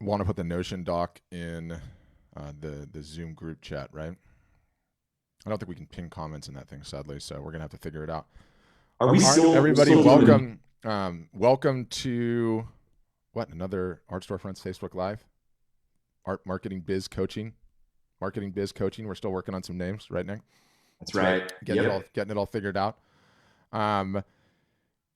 want to put the Notion doc in the Zoom group chat, right? I don't think we can pin comments in that thing, sadly. So we're gonna have to figure it out. Are we still everybody? still Welcome, welcome to another Art Storefronts Facebook Live. Art Marketing Biz Coaching. We're still working on some names, right, Nick? That's right. Getting it all figured out.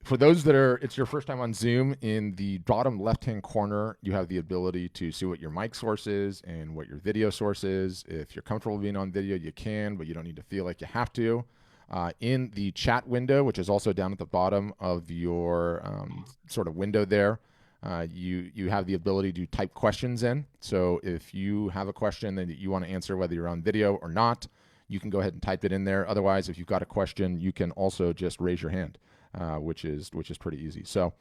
For those that it's your first time on Zoom, in the bottom left-hand corner, you have the ability to see what your mic source is and what your video source is. If you're comfortable being on video, you can, but you don't need to feel like you have to. In the chat window, which is also down at the bottom of your sort of window there, you have the ability to type questions in. So if you have a question that you want to answer, whether you're on video or not, you can go ahead and type it in there. Otherwise, if you've got a question, you can also just raise your hand. Which is pretty easy. So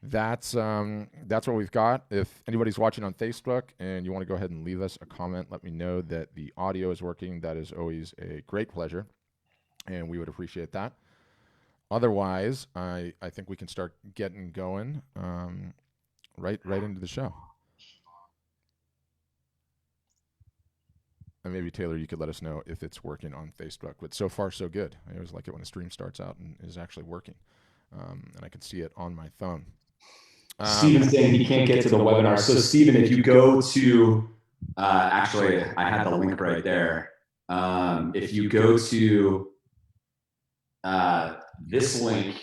that's what we've got. If anybody's watching on Facebook and you want to go ahead and leave us a comment, let me know that the audio is working. That is always a great pleasure, and we would appreciate that. Otherwise, I think we can start getting going right into the show. And maybe, Taylor, you could let us know if it's working on Facebook. But so far, so good. I always like it when a stream starts out and is actually working. And I can see it on my phone. Steven's saying he can't get to the webinar. So, Steven, if you go to, actually, I had the link right there. If you go to this link,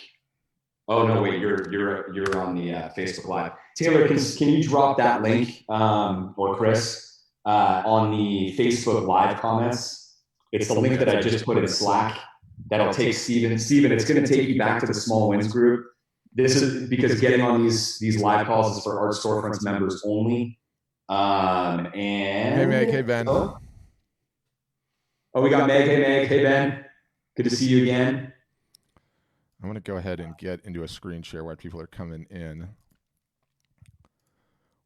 oh no, wait, you're on the Facebook Live. Taylor, can you drop that link, or Chris? On the Facebook Live comments. It's the link that I just put in Slack. That'll take Steven. Steven, it's going to take you back to the small wins group. This is because getting on these live calls is for Art Storefronts members only. And hey Meg, hey Ben. Oh, we got Meg. Hey Meg, hey Ben. Good to see you again. I'm going to go ahead and get into a screen share while people are coming in.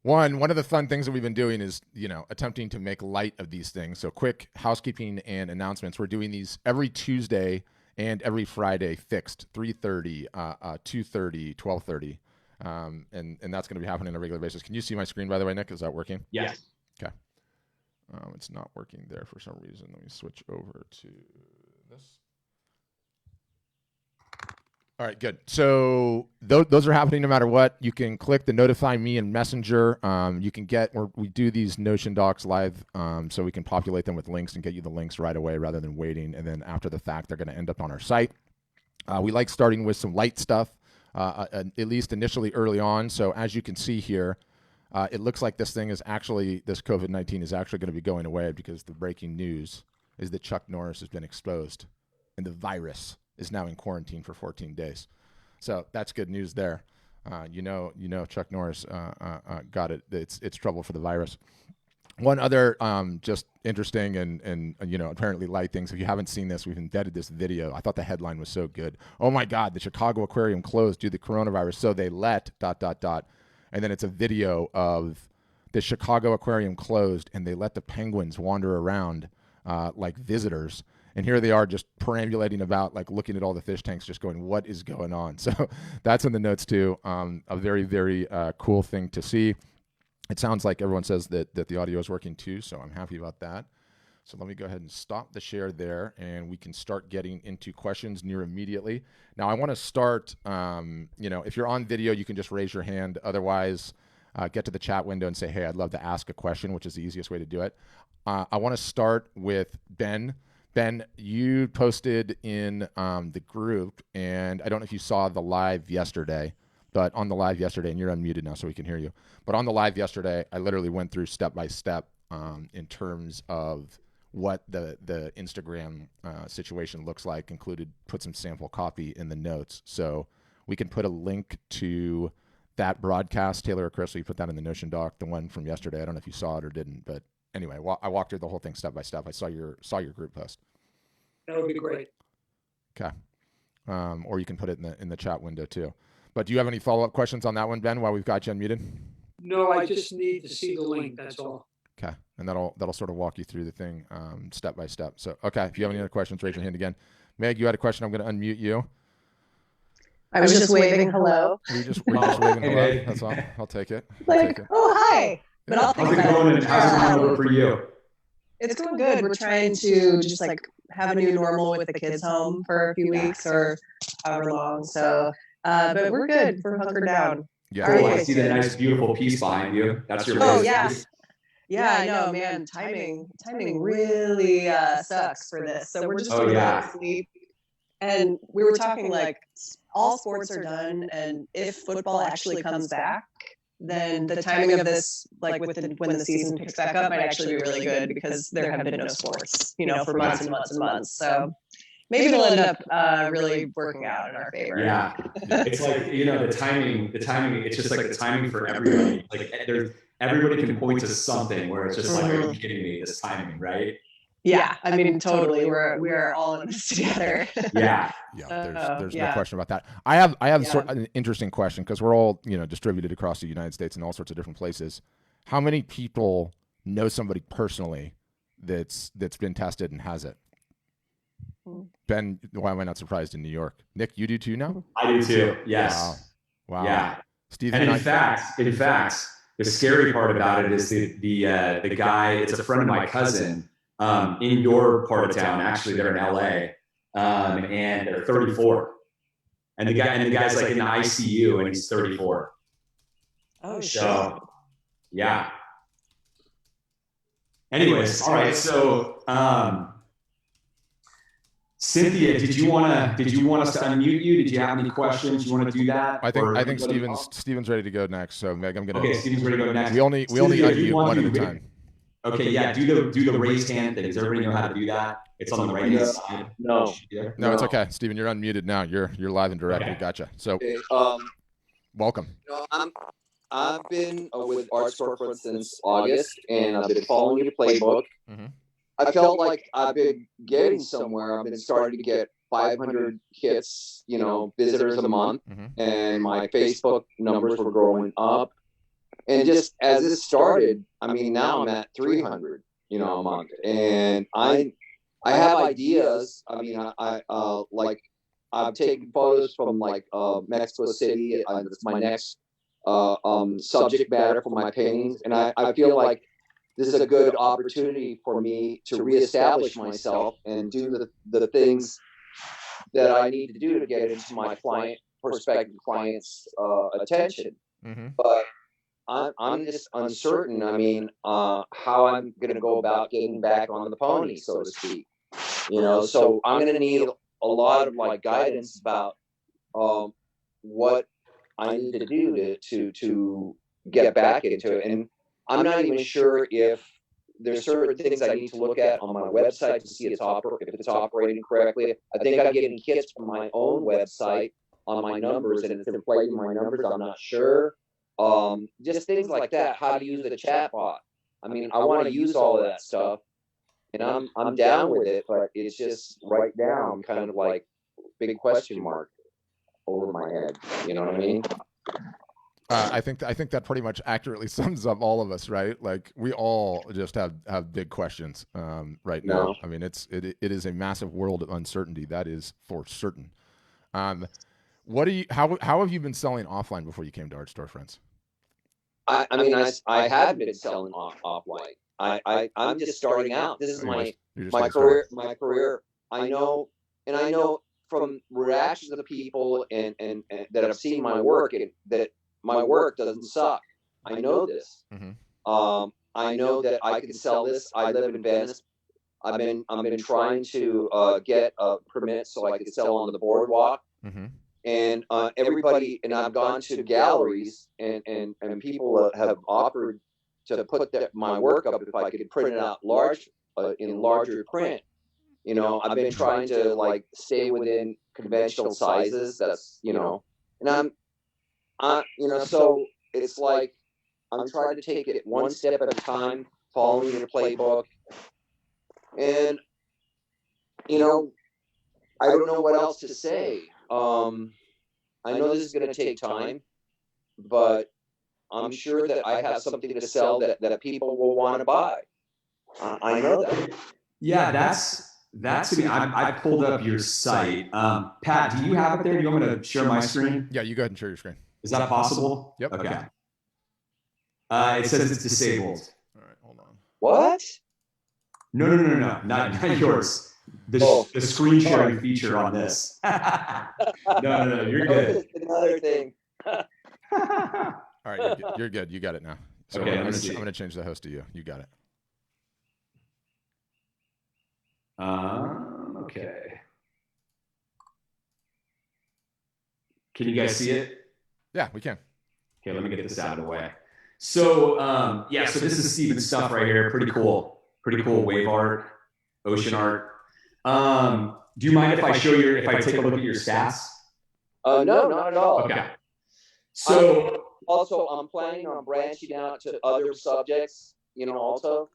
One of the fun things that we've been doing is, attempting to make light of these things. So quick housekeeping and announcements. We're doing these every Tuesday and every Friday fixed, 3:30, 2:30, 12:30. And that's going to be happening on a regular basis. Can you see my screen, by the way, Nick? Is that working? Yes. Okay. It's not working there for some reason. Let me switch over to this. All right, good. So those are happening no matter what. You can click the notify me in Messenger. You can we do these Notion docs live, so we can populate them with links and get you the links right away rather than waiting. And then after the fact, they're going to end up on our site. We like starting with some light stuff, at least initially early on. So as you can see here, it looks like this COVID-19 is actually going to be going away because the breaking news is that Chuck Norris has been exposed and the virus is now in quarantine for 14 days. So that's good news there. Chuck Norris got it. It's trouble for the virus. One other just interesting and apparently light things. If you haven't seen this, we've embedded this video. I thought the headline was so good. Oh my God, the Chicago Aquarium closed due to the coronavirus. So they let ... And then it's a video of the Chicago Aquarium closed and they let the penguins wander around like visitors. And here they are just perambulating about, like looking at all the fish tanks, just going, what is going on? So that's in the notes too. A very, very cool thing to see. It sounds like everyone says that the audio is working too, so I'm happy about that. So let me go ahead and stop the share there, and we can start getting into questions near immediately. Now I want to start, if you're on video, you can just raise your hand. Otherwise, get to the chat window and say, hey, I'd love to ask a question, which is the easiest way to do it. I want to start with Ben. Ben, you posted in the group, and I don't know if you saw the live yesterday, but on the live yesterday, and you're unmuted now so we can hear you, but on the live yesterday, I literally went through step by step in terms of what the Instagram situation looks like, put some sample copy in the notes. So we can put a link to that broadcast. Taylor or Chris, will you put that in the Notion doc, the one from yesterday? I don't know if you saw it or didn't, but anyway, I walked through the whole thing step by step. I saw your group post. That would be great. Okay. Or you can put it in the chat window too. But do you have any follow-up questions on that one, Ben, while we've got you unmuted? No, I just need to see the link. That's all. Okay. And that'll sort of walk you through the thing step by step. So, okay. If you have any other questions, raise your hand again. Meg, you had a question. I'm going to unmute you. I was just waving hello. Were you just waving Hey, hello? babe. That's all. I'll take it. Like, oh, hi. But Yeah. I'll think How's it about going? And how's it it. going over for you? It's going good. We're trying to just like have a new normal with the kids home for a few weeks or however long. So, but we're good. We're hunkered down. Yeah. How are Cool. you I guys see the doing? nice, beautiful piece behind you. That's your Oh, latest yeah. piece? Yeah, I know, man. Timing really sucks for this. So we're just Oh, gonna go yeah. to sleep. And we were talking like all sports are done, and if football actually comes back, then the timing of this, like when the season picks back up, might actually be really good because there have been no sports, for months and months and months. So maybe it'll end up really working out in our favor. Yeah. It's like, the timing, it's just like the timing for everybody. Like everybody can point to something where it's just like, are you kidding me? This timing, right? Yeah, I mean, totally. We're all in this together. Yeah. Yeah, there's no question about that. I have sort of an interesting question because we're all distributed across the United States in all sorts of different places. How many people know somebody personally that's been tested and has it? Ben, why am I not surprised in New York? Nick, you do too now? I do too. Yes. Wow. Yeah. Steve, And in fact, the scary part about it is the guy. It's a friend of my cousin in your part of town. Actually, they're in LA, and they're 34. And the guy's like in the ICU, and he's 34. Oh shit. So, yeah. Anyways, all right. So, Cynthia, did you want us to unmute you? Did you have any questions? You want to do that? I think Steven's ready to go next. So Meg, I'm gonna. Okay, Steven's ready to go next. We only unmute one at a time. Okay, yeah. Do the raised hand thing. Does everybody know how to do that? It's on the right hand side. No, it's okay. Steven, you're unmuted now. You're live and direct. Okay. We gotcha. So, okay, welcome. I've been with Art Storefronts since August, and I've been following your playbook. Mm-hmm. I felt like I've been getting somewhere. I've been starting to get 500 hits, visitors a month, and my Facebook numbers were growing up. And just as this started, I mean, now I'm at 300, a month, and I have ideas. I mean, I've taken photos from Mexico City. That's my next subject matter for my paintings, and I feel like this is a good opportunity for me to reestablish myself and do the things that I need to do to get into my prospective clients' attention. Mm-hmm. But I'm just uncertain. I mean, how I'm going to go about getting back on the pony, so to speak. So I'm going to need a lot of guidance about what I need to do to get back into it. And I'm not even sure if there's certain things I need to look at on my website to see if it's operating correctly. I think I'm getting hits from my own website on my numbers, and it's inflating my numbers. I'm not sure. Just things like that. How to use the chat bot. I mean, I want to use all of that stuff, and I'm down with it, but it's just right now I'm kind of like big question mark over my head. You know what I mean? I think that pretty much accurately sums up all of us, right? Like we all just have big questions right now. No. I mean, it is a massive world of uncertainty. That is for certain. How have you been selling offline before you came to Art Storefronts? I mean, I have been selling offline. I'm just starting out. This is my career. I know from reactions of people and that have seen my work, and that my work doesn't suck. I know this. Mm-hmm. I know that I can sell this. I live in Venice. I've been trying to get a permit so I could sell on the boardwalk. Mm-hmm. And everybody, and I've gone to galleries, and people have offered to put my work up if I could print it out in larger print. I've been trying to stay within conventional sizes. That's and so it's like I'm trying to take it one step at a time, following your playbook, and I don't know what else to say. I know this is going to take time, but I'm sure that I have something to sell that people will want to buy. I know that. Yeah, that's that to me, I pulled up your site. Pat, do you have it there? Do you want me to share my screen? Yeah, you go ahead and share your screen. Is that possible? Yep. Okay. It says it's disabled. All right, hold on. What? No, not yours. The screen sharing feature on this. No, you're good. Another thing. All right, you're good. You got it now. So Okay, I'm let me see. going to change the host to you. You got it. Okay. Can you guys see it? Yeah, we can. Okay, let me get this out of the way. So, so this is Steven's stuff right here. Pretty cool wave art, ocean art. Do you mind if I take a look at your stats? No, not at all. Okay. So, Also, I'm planning on branching out to other subjects, also.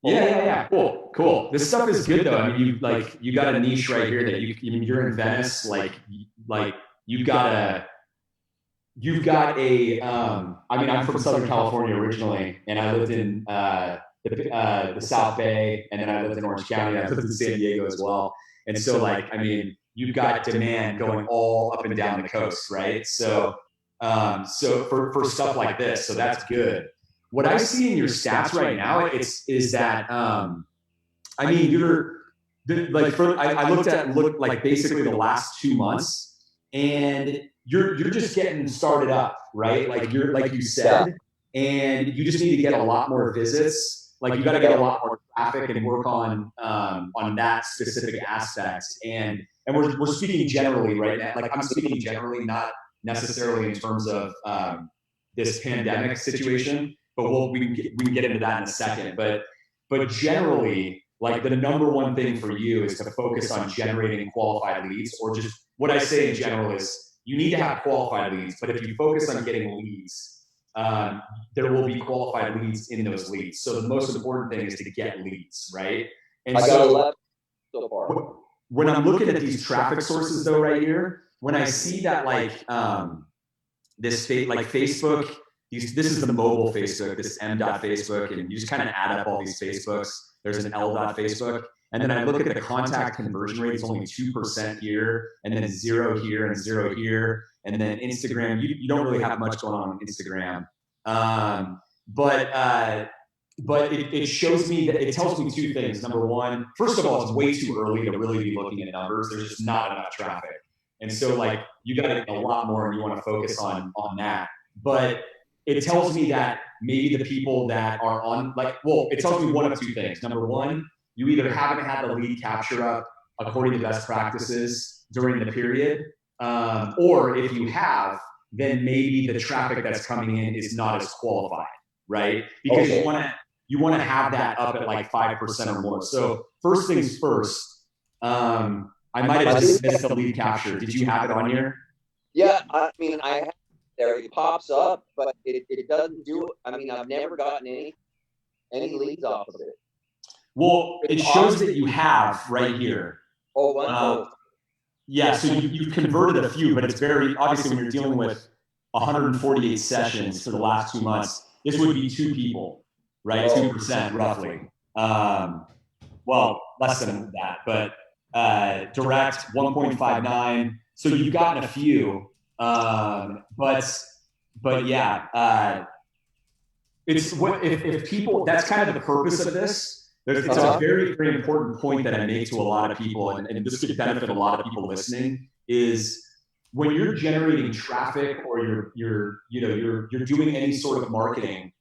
yeah. Cool. This stuff is good though. I mean, you got a niche right here that you're in Venice, you've got a I mean, I'm from Southern California originally, and I lived in the South Bay, and then I lived in Orange County. I lived in San Diego as well. And so, I mean, you've got demand going all up and down the coast, right? So for stuff like this, so that's good. What I see in your stats right now is that I mean, I looked like basically the last 2 months, and you're just getting started up, right? Like you said, and you just need to get a lot more visits. Like you got to get a lot more traffic and work on that specific aspect. And we're speaking generally right now. Like I'm speaking generally, not necessarily in terms of this pandemic situation, but we can get into that in a second. But generally, like the number one thing for you is to focus on generating qualified leads, or just what I say in general is you need to have qualified leads, but if you focus on getting leads, there will be qualified leads in those leads. So the most important thing is to get leads, right? And I got 11 so far. When I'm looking at these traffic sources though, right here, when I see that Facebook, this is the mobile Facebook, this m.facebook, and you just kind of add up all these Facebooks. There's an l.facebook. And then I look at the contact conversion rate, it's only 2% here, and then 0 here and 0 here. And then Instagram, you don't really have much going on Instagram. But it shows me that it tells me two things. Number one, first of all, it's way too early to really be looking at numbers. There's just not enough traffic. And so you got to get a lot more and you want to focus on that. But it tells me that maybe the people that are on it tells me one of two things. Number one, you either haven't had the lead capture up according to best practices during the period, or if you have, then maybe the traffic that's coming in is not as qualified, right? Because you want to have that up at 5% or more. So first things first, I might have just missed the lead capture. Did you have it on here? Yeah, I mean, I have it there. It pops up, but it doesn't do it. I mean, I've never gotten any leads off of it. Well, it shows that you have right here. Oh, yeah, so you've converted a few, but it's very, obviously when you're dealing with 148 sessions for the last 2 months, this would be 2 people, right? 2% roughly. Well, less than that, but direct 1.59. So you've gotten a few, but yeah, it's what if people. That's kind of the purpose of this. It's a very, very important point that I make to a lot of people, and this could benefit a lot of people listening. Is when you're generating traffic or you're doing any sort of marketing.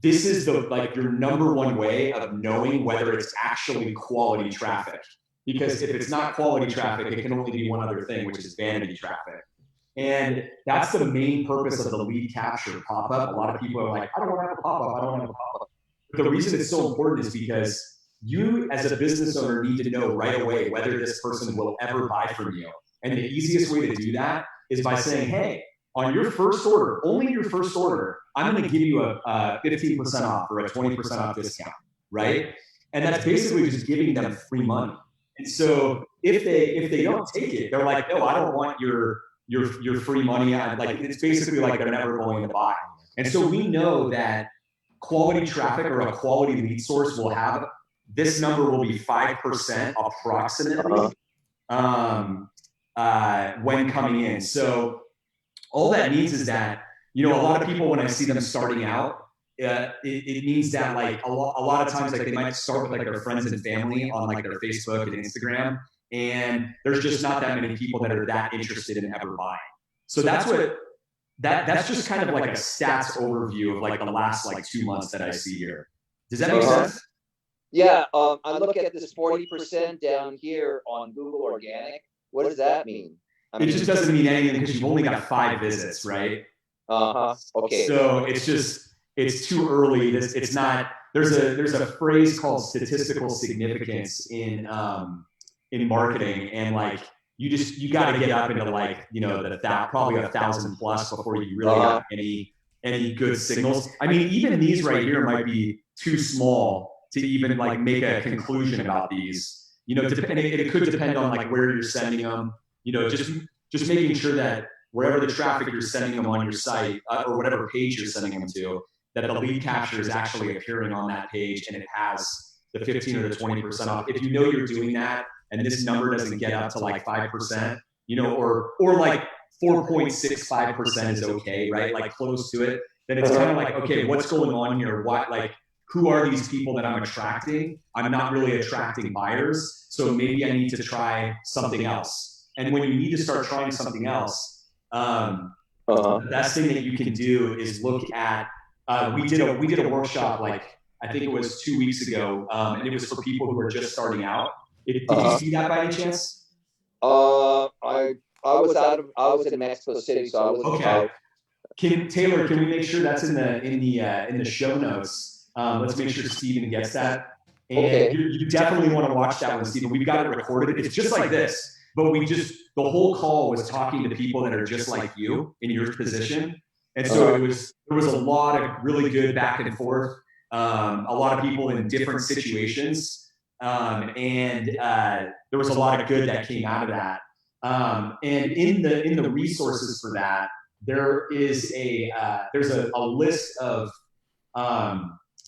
This is your number one way of knowing whether it's actually quality traffic. Because if it's not quality traffic, it can only be one other thing, which is vanity traffic. And that's the main purpose of the lead capture pop-up. A lot of people are like, I don't want to have a pop-up. I don't want to have a pop-up. But the reason it's so important is because you as a business owner need to know right away whether this person will ever buy from you. And the easiest way to do that is by saying, hey, on your first order, only your first order, I'm going to give you a 15% off or a 20% off discount, right? And that's basically just giving them free money. And so if they don't take it, they're like, no, I don't want your free money. It's basically like they're never going to buy. And so we know that quality traffic or a quality lead source will have this number will be 5% approximately when coming in. So all that means is that, you know, a lot of people, when I see them starting out, it means that like a lot of times, like they might start with like their friends and family on like their Facebook and Instagram, and there's just not that many people that are that interested in ever buying. So that's just kind of like a stats overview of like the last like 2 months that I see here. Does that make sense? Yeah, I look at this 40% down here on Google Organic. What does that mean? It just doesn't mean anything because you've only got 5 visits, right? Okay. So it's too early. It's not. There's a phrase called statistical significance in marketing, and like you got to get up into like, you know, probably 1,000 plus before you really have any good signals. I mean, even these right here might be too small to even like make a conclusion about these. You know, it could depend on like where you're sending them. You know, just making sure that wherever the traffic you're sending them on your site or whatever page you're sending them to, that the lead capture is actually appearing on that page and it has the 15 or the 20% off. If you know you're doing that and this number doesn't get up to like 5%, you know, or like 4.65% is okay, right? Like close to it, then it's kind of like, okay, what's going on here? What, like, who are these people that I'm attracting? I'm not really attracting buyers, so maybe I need to try something else. And when you need to start trying something else, the best thing that you can do is look at. We did a workshop, like I think it was 2 weeks ago, and it was for people who are just starting out. Did you see that by any chance? I was in Mexico City, so I was okay. Taylor, can we make sure that's in the show notes? Let's make sure Steven gets that. And okay. You definitely want to watch that one, Steven. We've got it recorded. It's just like this, but the whole call was talking to people that are just like you in your position. And so there was a lot of really good back and forth, a lot of people in different situations, and there was a lot of good that came out of that. And in the resources for that, there's a list of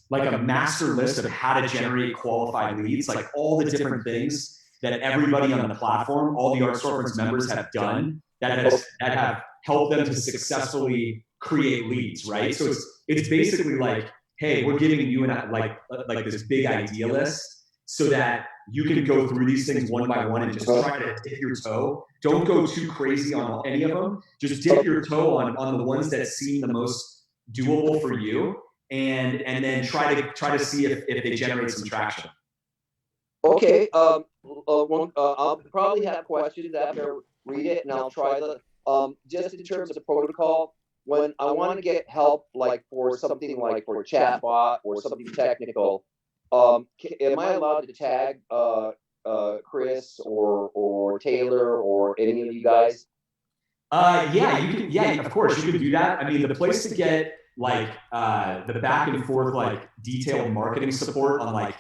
like a master list of how to generate qualified leads, like all the different things that everybody on the platform, all the Art Storefronts members have done that have helped them to successfully create leads, right? So it's basically like, hey, we're giving you like this big idea list so that you can go through these things one by one and just try to dip your toe. Don't go too crazy on any of them. Just dip your toe on the ones that seem the most doable for you, and then try to see if they generate some traction. Okay. I'll probably have questions after I read it, and I'll try just in terms of protocol. When I want to get help, like for something like for a chatbot or something technical, am I allowed to tag Chris or Taylor or any of you guys? Yeah, you can. Yeah, of course, you can do that. I mean, the place to get like the back and forth, like detailed marketing support on like,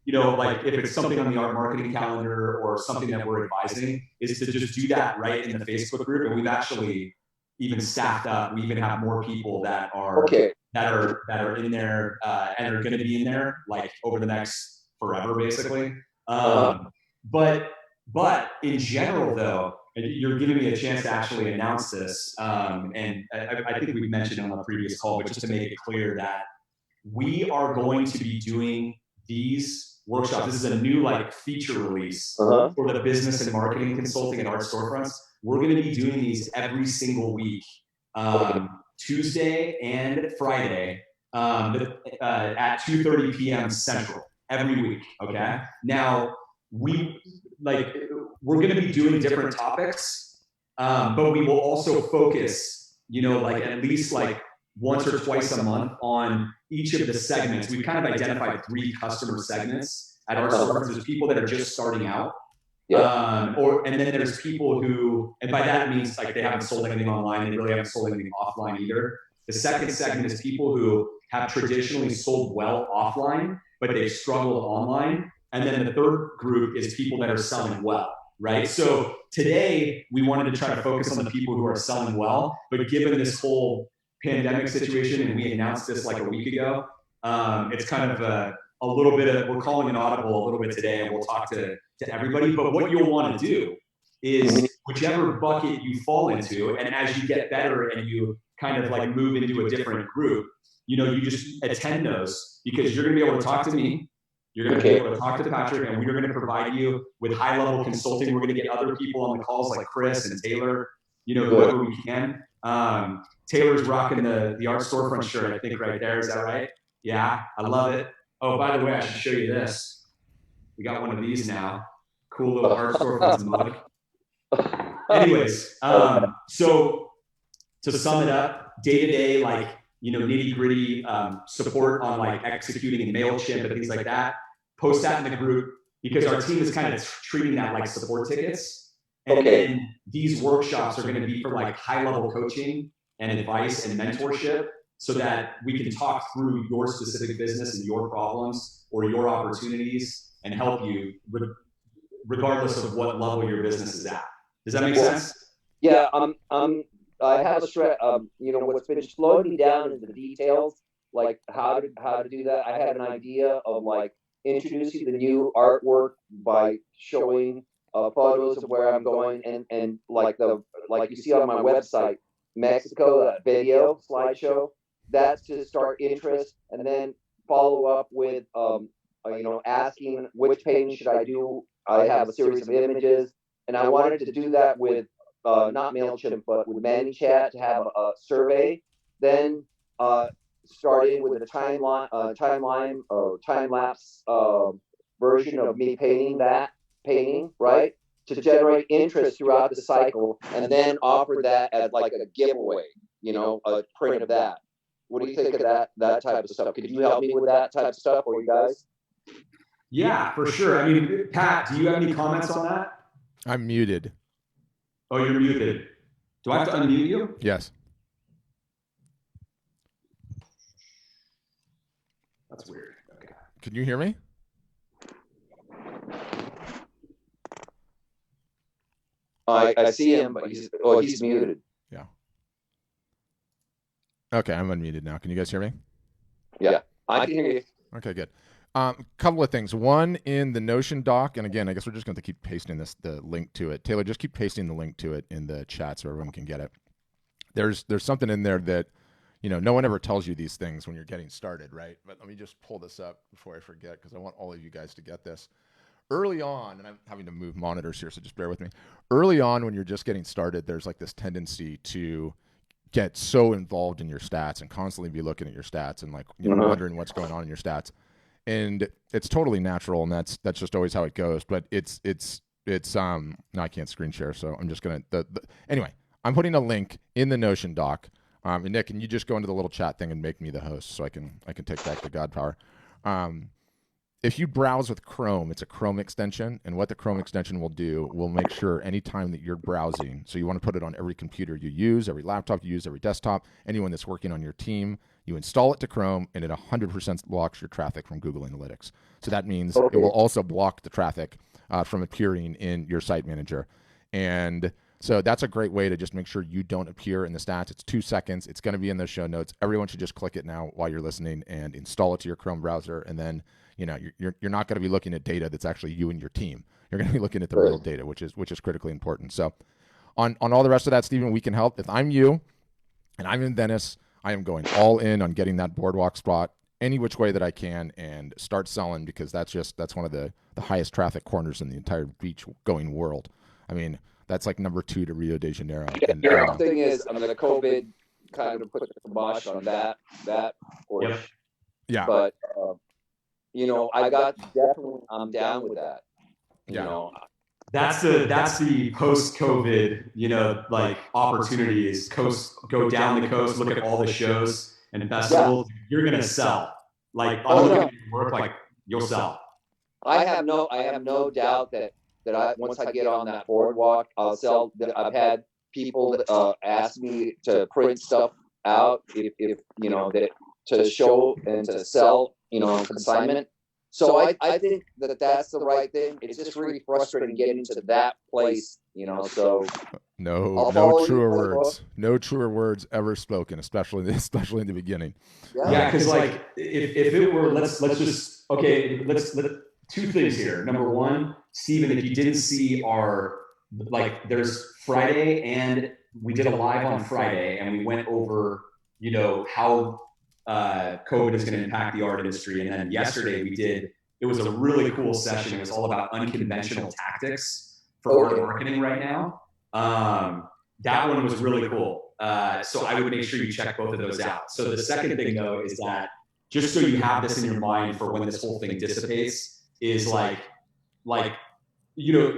you know, like if it's something on the Art Marketing Calendar or something that we're advising, is to just do that right in the Facebook group. And we've actually even staffed up. We even have more people that are in there and are going to be in there like over the next forever, basically. But in general, though, you're giving me a chance to actually announce this, and I think we mentioned it on the previous call, but just to make it clear that we are going to be doing these workshops. This is a new like feature release for the business and marketing consulting at Art Storefronts. We're going to be doing these every single week, Tuesday and Friday at 2:30 p.m. Central every week. Okay. Now we're going to be doing different topics, but we will also focus, you know, like at least like once or twice a month on each of the segments. We've kind of identified 3 customer segments at Art Storefronts. There's people that are just starting out. And then there's people who, and by that it means like they haven't sold anything online, they really haven't sold anything offline either. The second segment is people who have traditionally sold well offline, but they've struggled online. And then the third group is people that are selling well, right? So today we wanted to try to focus on the people who are selling well, but given this whole pandemic situation, and we announced this like a week ago, it's kind of a little bit of, we're calling an audible a little bit today, and we'll talk to everybody. But what you'll want to do is whichever bucket you fall into, and as you get better and you kind of like move into a different group, you know, you just attend those, because you're going to be able to talk to me. You're going to be able to talk to Patrick, and we're going to provide you with high-level consulting. We're going to get other people on the calls like Chris and Taylor, you know, whoever we can. Taylor's rocking the Art Storefront shirt, I think, right there. Is that right? Yeah, I love it. Oh, by the way, I should show you this. We got one of these now. Cool little Art Storefronts mug. Anyways, so to sum it up, day-to-day, like, you know, nitty-gritty support on like executing in MailChimp and things like that, post that in the group, because our team is kind of treating that like support tickets. And then these workshops are going to be for like high-level coaching and advice and mentorship, so that we can talk through your specific business and your problems or your opportunities and help you regardless of what level your business is at. Does that make sense? Yeah, I have a you know, what's been slowing me down is the details, like how to do that. I had an idea of like introducing the new artwork by showing photos of where I'm going, and like you see on my website, Mexico, that video slideshow. That's to start interest, and then follow up with you know, asking which painting should I do. I have a series of images, and I wanted to do that with not MailChimp, but with ManyChat, to have a survey. Then starting with a time lapse version of me painting, right, to generate interest throughout the cycle, and then offer that as like a giveaway, you know, a print of that. What do you think of that type of stuff? Could you help me with that type of stuff, or you guys? Yeah, for sure. I mean, Pat, do you have any comments on that? I'm muted. Oh, you're muted. Do I have to unmute you? Yes. That's weird. Okay. Can you hear me? I see him, but he's muted. Yeah. Okay, I'm unmuted now. Can you guys hear me? Yeah, I can hear you. Okay, good. Couple of things. One, in the Notion doc, and again, I guess we're just going to keep pasting the link to it. Taylor, just keep pasting the link to it in the chat so everyone can get it. There's something in there that, you know, no one ever tells you these things when you're getting started, right? But let me just pull this up before I forget, because I want all of you guys to get this. Early on, and I'm having to move monitors here, so just bear with me. Early on, when you're just getting started, there's like this tendency to get so involved in your stats and constantly be looking at your stats and like, you know, wondering what's going on in your stats. And it's totally natural, and that's just always how it goes. But it's no, I can't screen share, so I'm just gonna anyway. I'm putting a link in the Notion doc. And Nick, can you just go into the little chat thing and make me the host so I can take back the God power? If you browse with Chrome, it's a Chrome extension, and what the Chrome extension will do will make sure anytime that you're browsing, so you want to put it on every computer you use, every laptop you use, every desktop, anyone that's working on your team, you install it to Chrome, and it 100% blocks your traffic from Google Analytics. So that means it will also block the traffic from appearing in your site manager. And so that's a great way to just make sure you don't appear in the stats. It's 2 seconds. It's going to be in the show notes. Everyone should just click it now while you're listening and install it to your Chrome browser. And then, you know, you're not going to be looking at data that's actually you and your team. You're going to be looking at the real data, which is critically important. So on all the rest of that, Stephen, we can help. If I'm you and I'm in Venice, I am going all in on getting that boardwalk spot any which way that I can and start selling, because that's one of the highest traffic corners in the entire beach going world. I mean, that's like number 2 to Rio de Janeiro. And, the thing is, I mean, the COVID kind of put the kibosh on that portion. Yeah. But you know, I'm down with that. You know, that's the post-COVID, you know, like opportunities. Go down the coast, look at all the shows and festivals. Yeah. You're gonna sell. Like I'm looking at your work, like you'll sell. I have no doubt that once I get on that boardwalk, I'll sell. I've had people ask me to print stuff out if you know, that to show and to sell, you know, on consignment. So I think that's the right thing. It's just really frustrating getting to that place, you know. So no truer words ever spoken, especially in the beginning. Yeah, because like if it were, let's just Okay, let's two things here. Number one, Stephen, if you didn't see there's Friday, and we did a live on Friday, and we went over, how COVID is going to impact the art industry. And then yesterday it was a really cool session. It was all about unconventional tactics for art marketing right now. That one was really cool. So I would make sure you check both of those out. So the second thing, though, is that just so you have this in your mind for when this whole thing dissipates, is when you're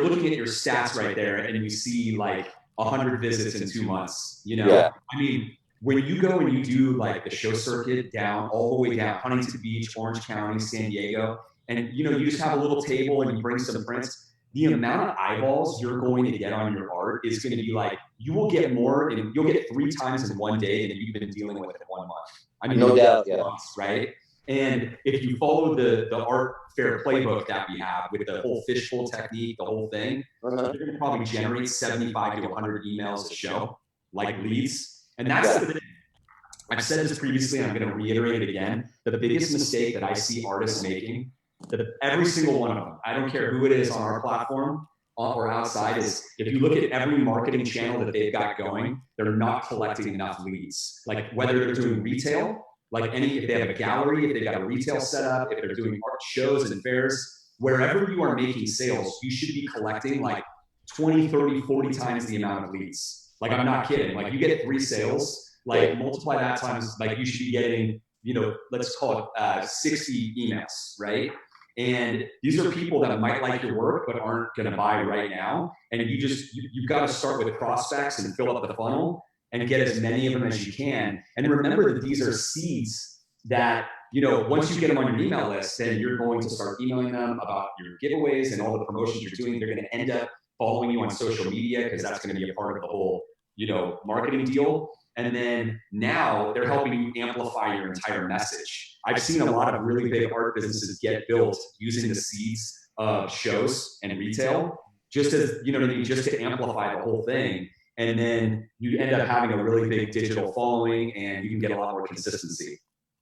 looking at your stats right there and you see 100 visits in 2 months, Yeah. I mean, when you go and you do the show circuit down all the way down Huntington Beach, Orange County, San Diego, and you just have a little table and you bring some prints, the amount of eyeballs you're going to get on your art is going to be you will get more, and you'll get 3 times in one day than you've been dealing with in 1 month. I mean, No doubt, yeah. months, right? And if you follow the art fair playbook that we have with the whole fishbowl technique, the whole thing, you're going to probably generate 75 to 100 emails a show, leads. And that's the thing. I've said this previously, and I'm going to reiterate it again. The biggest mistake that I see artists making, that every single one of them, I don't care who it is on our platform or outside, is if you look at every marketing channel that they've got going, they're not collecting enough leads. Whether they're doing retail, if they have a gallery, if they've got a retail setup, if they're doing art shows and fairs, wherever you are making sales, you should be collecting 20, 30, 40 times the amount of leads. I'm not kidding. You get 3 sales, multiply that times, you should be getting, let's call it 60 emails, right? And these are people that might like your work, but aren't going to buy right now. And you've got to start with prospects and fill up the funnel and get as many of them as you can. And remember that these are seeds that, once you get them on your email list, then you're going to start emailing them about your giveaways and all the promotions you're doing. They're going to end up following you on social media because that's going to be a part of the whole, marketing deal. And then now they're helping you amplify your entire message. I've seen a lot of really big art businesses get built using the seeds of shows and retail, just as, just to amplify the whole thing. And then you end up having a really big digital following and you can get a lot more consistency.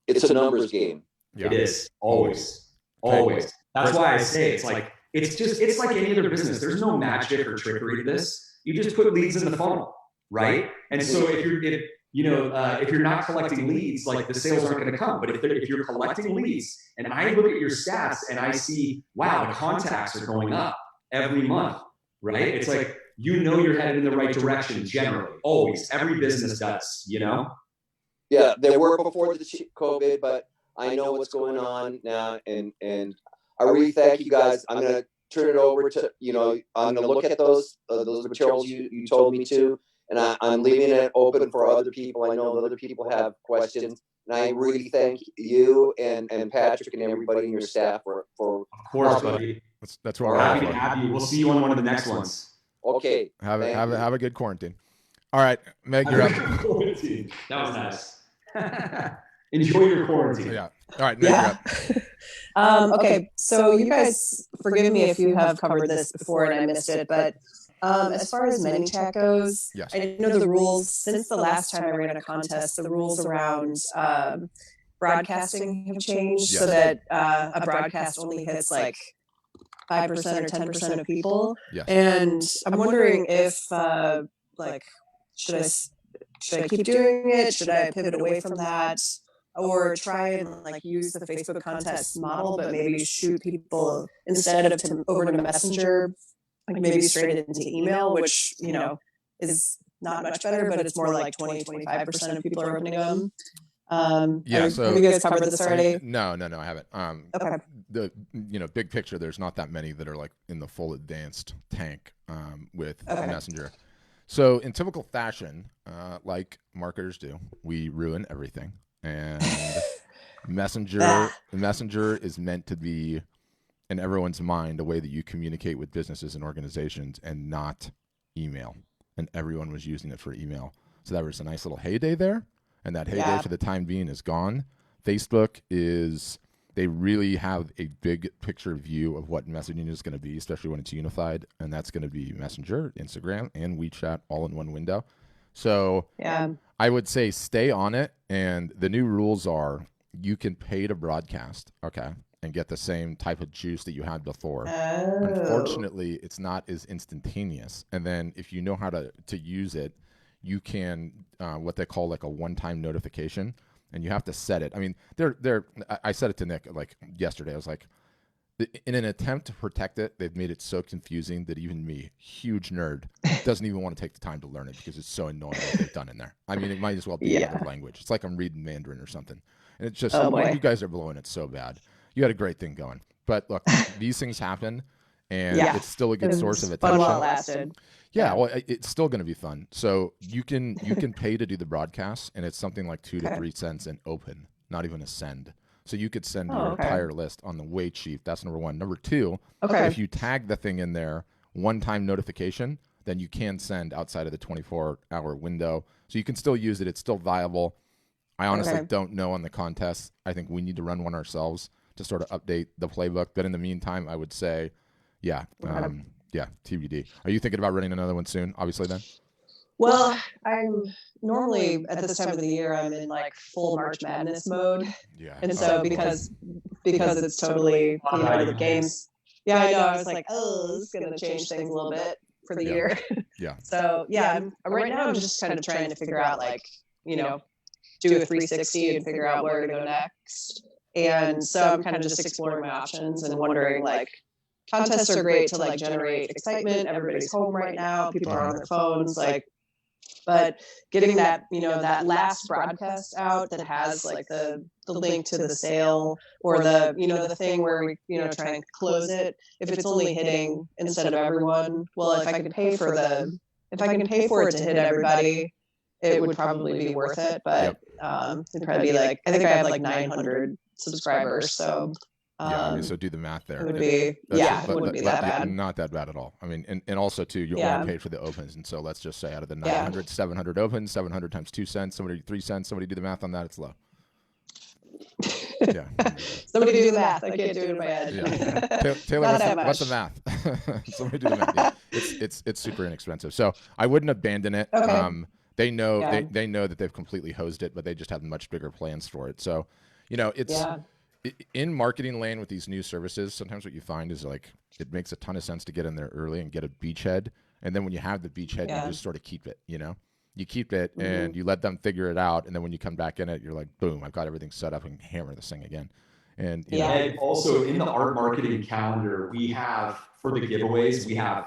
It's a numbers game. Yeah. It is. Always. That's why I say it's like any other business. There's no magic or trickery to this. You just put leads in the funnel, right? And so if you're not collecting leads, the sales aren't going to come. But if you're collecting leads, and I look at your stats and I see, wow, the contacts are going up every month, right? It's you're headed in the right direction generally, always. Every business does, Yeah, they were before the COVID, but I know what's going on now, and I really thank you guys. I'm going to turn it over to, I'm going to look at those materials you told me to, and I'm leaving it open for other people. I know that other people have questions, and I really thank you and Patrick and everybody in your staff for of course, buddy. That's what we're happy to have you. We'll see you on one of the next ones. Okay. Have a good quarantine. All right, Meg, you're up. Quarantine. That was nice. Enjoy your quarantine. Yeah. All right, Meg, you're up. Okay, so you guys, forgive me if you have covered this before and I missed it, but as far as ManyChat goes, yes. I know the rules since the last time I ran a contest. The rules around broadcasting have changed, so that a broadcast only hits 5% or 10% of people. Yes. And I'm wondering if should I keep doing it? Should I pivot away from that? Or try and use the Facebook contest model, but maybe shoot people instead of over to Messenger, maybe straight into email, which, is not much better, but it's more 20-25% of people are opening them. So have you guys covered this already? No, I haven't. Okay. The big picture, there's not that many that are in the full advanced tank with Messenger. So in typical fashion, like marketers do, we ruin everything. And Messenger is meant to be in everyone's mind a way that you communicate with businesses and organizations, and not email. And everyone was using it for email. So that was a nice little heyday there. And that heyday for the time being is gone. Facebook they really have a big picture view of what messaging is going to be, especially when it's unified. And that's going to be Messenger, Instagram, and WeChat all in one window. So I would say stay on it. And the new rules are you can pay to broadcast, okay, and get the same type of juice that you had before. Oh. Unfortunately, it's not as instantaneous. And then if you know how to use it, you can what they call like a one-time notification, and you have to set it. I mean, I said it to Nick like yesterday. I was like, in an attempt to protect it, they've made it so confusing that even me, huge nerd, doesn't even want to take the time to learn it because it's so annoying what they've done in there. I mean, it might as well be another language. It's like I'm reading Mandarin or something. And it's just, you guys are blowing it so bad. You had a great thing going. But look, these things happen, and it's still a good source of attention. Fun while it lasted. Yeah, well, it's still going to be fun. So you can pay to do the broadcast, and it's something like 2 to 3 cents and open, not even a send. So you could send your entire list on the way cheap. That's number one. Number two, if you tag the thing in there, one-time notification, then you can send outside of the 24-hour window. So you can still use it. It's still viable. I honestly don't know on the contest. I think we need to run one ourselves to sort of update the playbook. But in the meantime, I would say, TBD. Are you thinking about running another one soon, obviously, then? Well, I'm normally at this time of the year, I'm in like full March Madness mode. Yeah. And so because it's totally, the games. Yeah, I know. I was like, this is going to change things a little bit for the year. Yeah. So right now I'm just kind of trying to figure out like, do a 360 and figure out where to go next. And so I'm kind of just exploring my options and wondering like, contests are great to like generate excitement. Everybody's home right now. People are on their phones, but getting that, that last broadcast out that has like the link to the sale or the, the thing where we, try and close it. If it's only hitting instead of everyone, well, if I can pay for it to hit everybody, it would probably be worth it. But it'd probably be like, I think I have like 900 subscribers. So so do the math there. It would be, it wouldn't be that bad. Not that bad at all. I mean, and also too, you only paid for the opens. And so let's just say out of the 900, 700 opens, 700 times 2 cents, somebody 3 cents, somebody do the math on that. It's low. Yeah. Somebody do the math. I can't do it in my head. Yeah. Taylor, what's the math? Somebody do the math. Yeah. It's super inexpensive. So I wouldn't abandon it. Okay. They know they know that they've completely hosed it, but they just have much bigger plans for it. So, it's in marketing land with these new services. Sometimes what you find is like it makes a ton of sense to get in there early and get a beachhead, and then when you have the beachhead, you just sort of keep it. You keep it and you let them figure it out, and then when you come back in it, you're like, boom, I've got everything set up and hammer this thing again. And and also in the art marketing calendar, we have for the giveaways, we have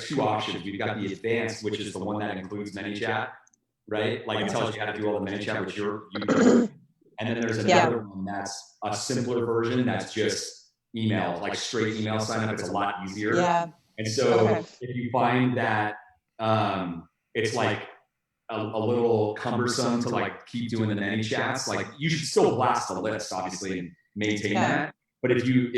2 options. We've got the advanced, which is the one that includes ManyChat, right? Like it tells you how to do all the ManyChat, which you and then there's another one that's a simpler version that's just email, like straight email sign up. It's a lot easier. Yeah. And so if you find that it's like a little cumbersome to like keep doing the many chats, like you should still blast the list, obviously, and maintain that. But if you're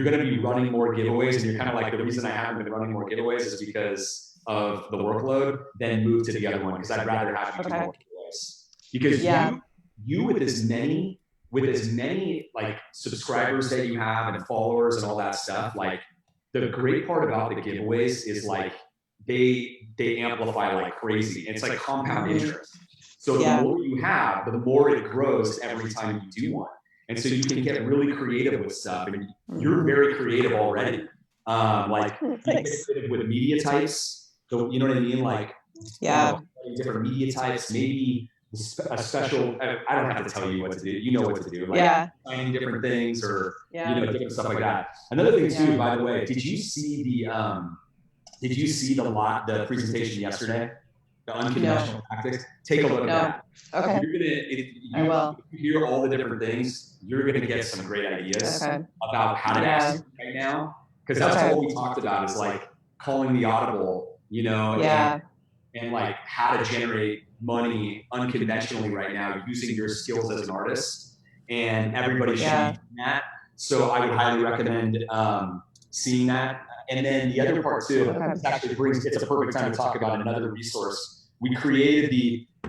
going to be running more giveaways, and you're kind of like, the reason I haven't been running more giveaways is because of the workload, then move to the other one, because I'd rather have you do more giveaways. Because you with as many like subscribers that you have and followers and all that stuff, like the great part about the giveaways is like they amplify like crazy. It's like compound interest. So the more you have, the more it grows every time you do one. And so you can get really creative with stuff, and you're very creative already. Like you get creative with media types. So, you know what I mean? Like different media types, maybe a special, I don't have to tell you what to do. You know what to do. Like finding different things or different stuff like that. Another thing too, by the way, did you see the presentation yesterday? The unconventional tactics. Take a look at that. Okay. I will. If you hear all the different things, you're gonna get some great ideas about how to execute right now. Because that's what we talked about, is like calling the audible, and like how to generate money unconventionally right now using your skills as an artist. And everybody should be doing that. So I would highly recommend seeing that. And then the other part too, it's a perfect time to talk about another resource. We created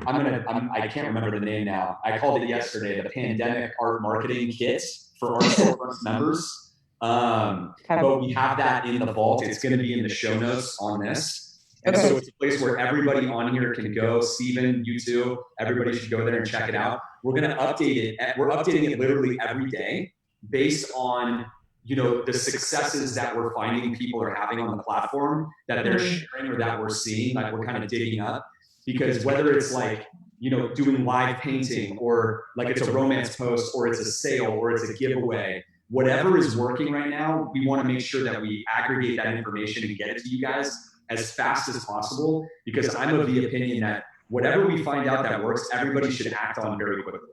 I can't remember the name now. I called it yesterday, the Pandemic Art Marketing Kit for Art Storefronts members. But we have that in the vault. It's going to be in the show notes on this. And Okay. so it's a place where everybody on here can go. Steven, you too, everybody should go there and check it out. We're going to update it. We're updating it literally every day based on, you know, the successes that we're finding people are having on the platform that they're sharing or that we're seeing, like we're kind of digging up. Because whether it's like, you know, doing live painting or like it's a romance post or it's a sale or it's a giveaway, whatever is working right now, we want to make sure that we aggregate that information and get it to you guys as fast as possible, because I'm of the opinion that whatever we find out that works, everybody should act on very quickly.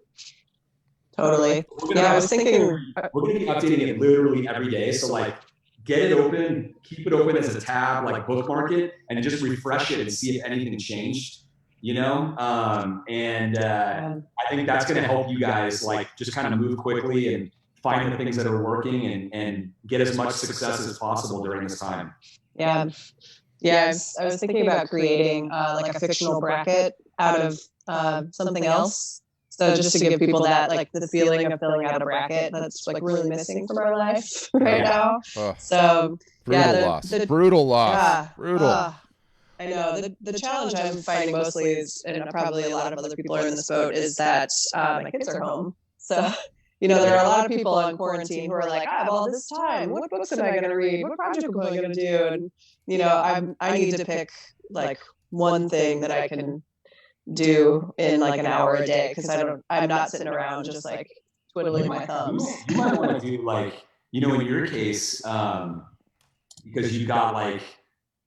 Totally. Yeah, I was thinking. We're going to be updating it literally every day. So like, get it open, keep it open as a tab, like bookmark it, and just refresh it and see if anything changed. You know, I think that's going to help you guys like just kind of move quickly and find the things that are working and get as much success as possible during this time. Yeah. Yeah, I was thinking about creating like a fictional bracket out of something else. So just to give people that like the feeling of filling out a bracket that's like really missing from our life right now. So brutal loss. Brutal. I know the challenge I'm finding mostly is, and probably a lot of other people are in this boat, is that my kids are home. So, you know, there are a lot of people on quarantine who are like, I have all this time. What books am I going to read? What project am I going to do? And, you know, I need to pick like one thing that I can do in like an hour a day, because I'm not sitting around just like twiddling my thumbs. You might want to do like, you know, in your case, because you've got like,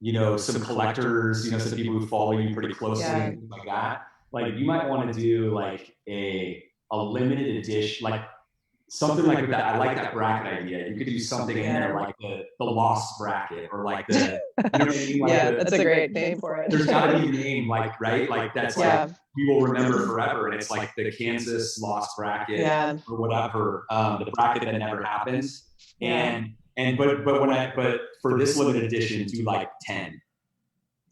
you know, some collectors, you know, some people who follow you pretty closely and things like that. Like you might want to do like a limited edition, like something like that. I like that bracket idea. You could do something in there like the lost bracket or like the, you know what I mean? Like that's a great name for it. There's got to be a name, like, right? Like that's like, we will remember forever. And it's like the Kansas lost bracket or whatever, the bracket that never happens. But for this limited edition, do like 10.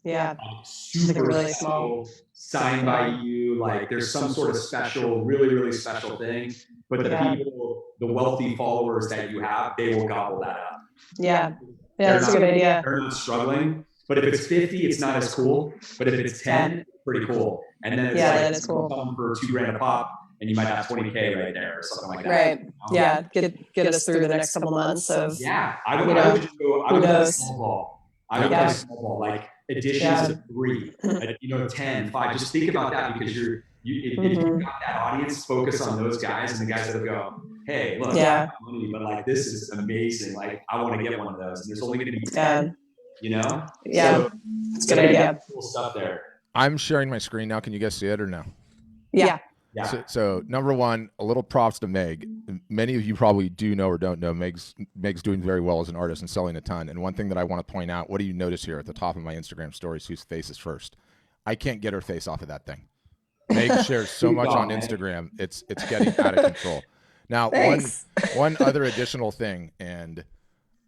Yeah. Like super like really small. Signed by you. Like there's some sort of special, really, really special thing. But the people, the wealthy followers that you have, they will gobble that up. Yeah. Yeah, that's a good idea. They're not struggling. But if it's 50, it's not as cool. But if it's 10, pretty cool. And then it's that is cool. Come for $2,000 a pop. And you might have 20K right there or something like that. Right. Yeah. Get us through the next couple months of. Yeah. I would just go. I would play small ball. I would play small ball, like editions of 3, you know, 10, 5. Just think about that, because if you've got that audience, focus on those guys and the guys that go, hey, look, I have money, but like this is amazing. Like I want to get one of those. And there's only going to be 10. You know? Yeah. So, it's a good idea. Cool stuff there. I'm sharing my screen now. Can you guys see it or no? Yeah. Yeah. So number one, a little props to Meg. Many of you probably do know or don't know Meg's doing very well as an artist and selling a ton. And one thing that I want to point out, what do you notice here at the top of my Instagram stories, whose face is first? I can't get her face off of that thing. Meg shares so much on Instagram, it's getting out of control. Now, one other additional thing, and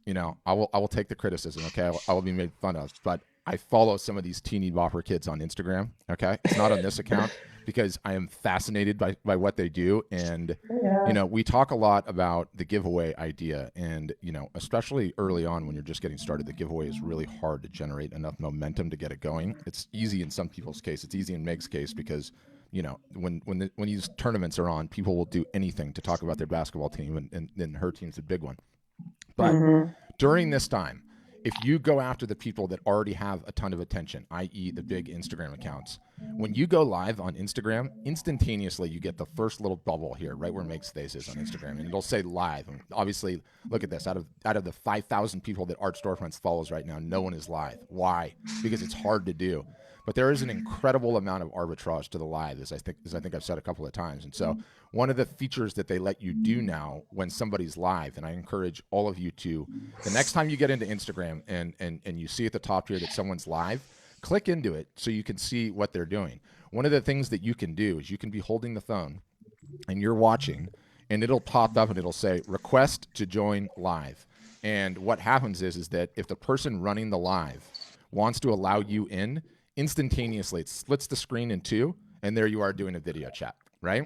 you know, I will take the criticism, okay? I will be made fun of, but I follow some of these teeny bopper kids on Instagram, okay? It's not on this account, because I am fascinated by what they do. And, you know, we talk a lot about the giveaway idea. And, you know, especially early on when you're just getting started, the giveaway is really hard to generate enough momentum to get it going. It's easy in some people's case. It's easy in Meg's case because, you know, when these tournaments are on, people will do anything to talk about their basketball team, and her team's a big one. But during this time, if you go after the people that already have a ton of attention, i.e. the big Instagram accounts, when you go live on Instagram, instantaneously you get the first little bubble here, right where Meg's face is on Instagram, and it'll say live. And obviously, look at this. Out of the 5,000 people that Art Storefronts follows right now, no one is live. Why? Because it's hard to do. But there is an incredible amount of arbitrage to the live, as I think I've said a couple of times. And so one of the features that they let you do now when somebody's live, and I encourage all of you to, the next time you get into Instagram and you see at the top here that someone's live, click into it so you can see what they're doing. One of the things that you can do is you can be holding the phone and you're watching, and it'll pop up and it'll say request to join live. And what happens is that if the person running the live wants to allow you in, instantaneously it splits the screen in two, and there you are doing a video chat, right?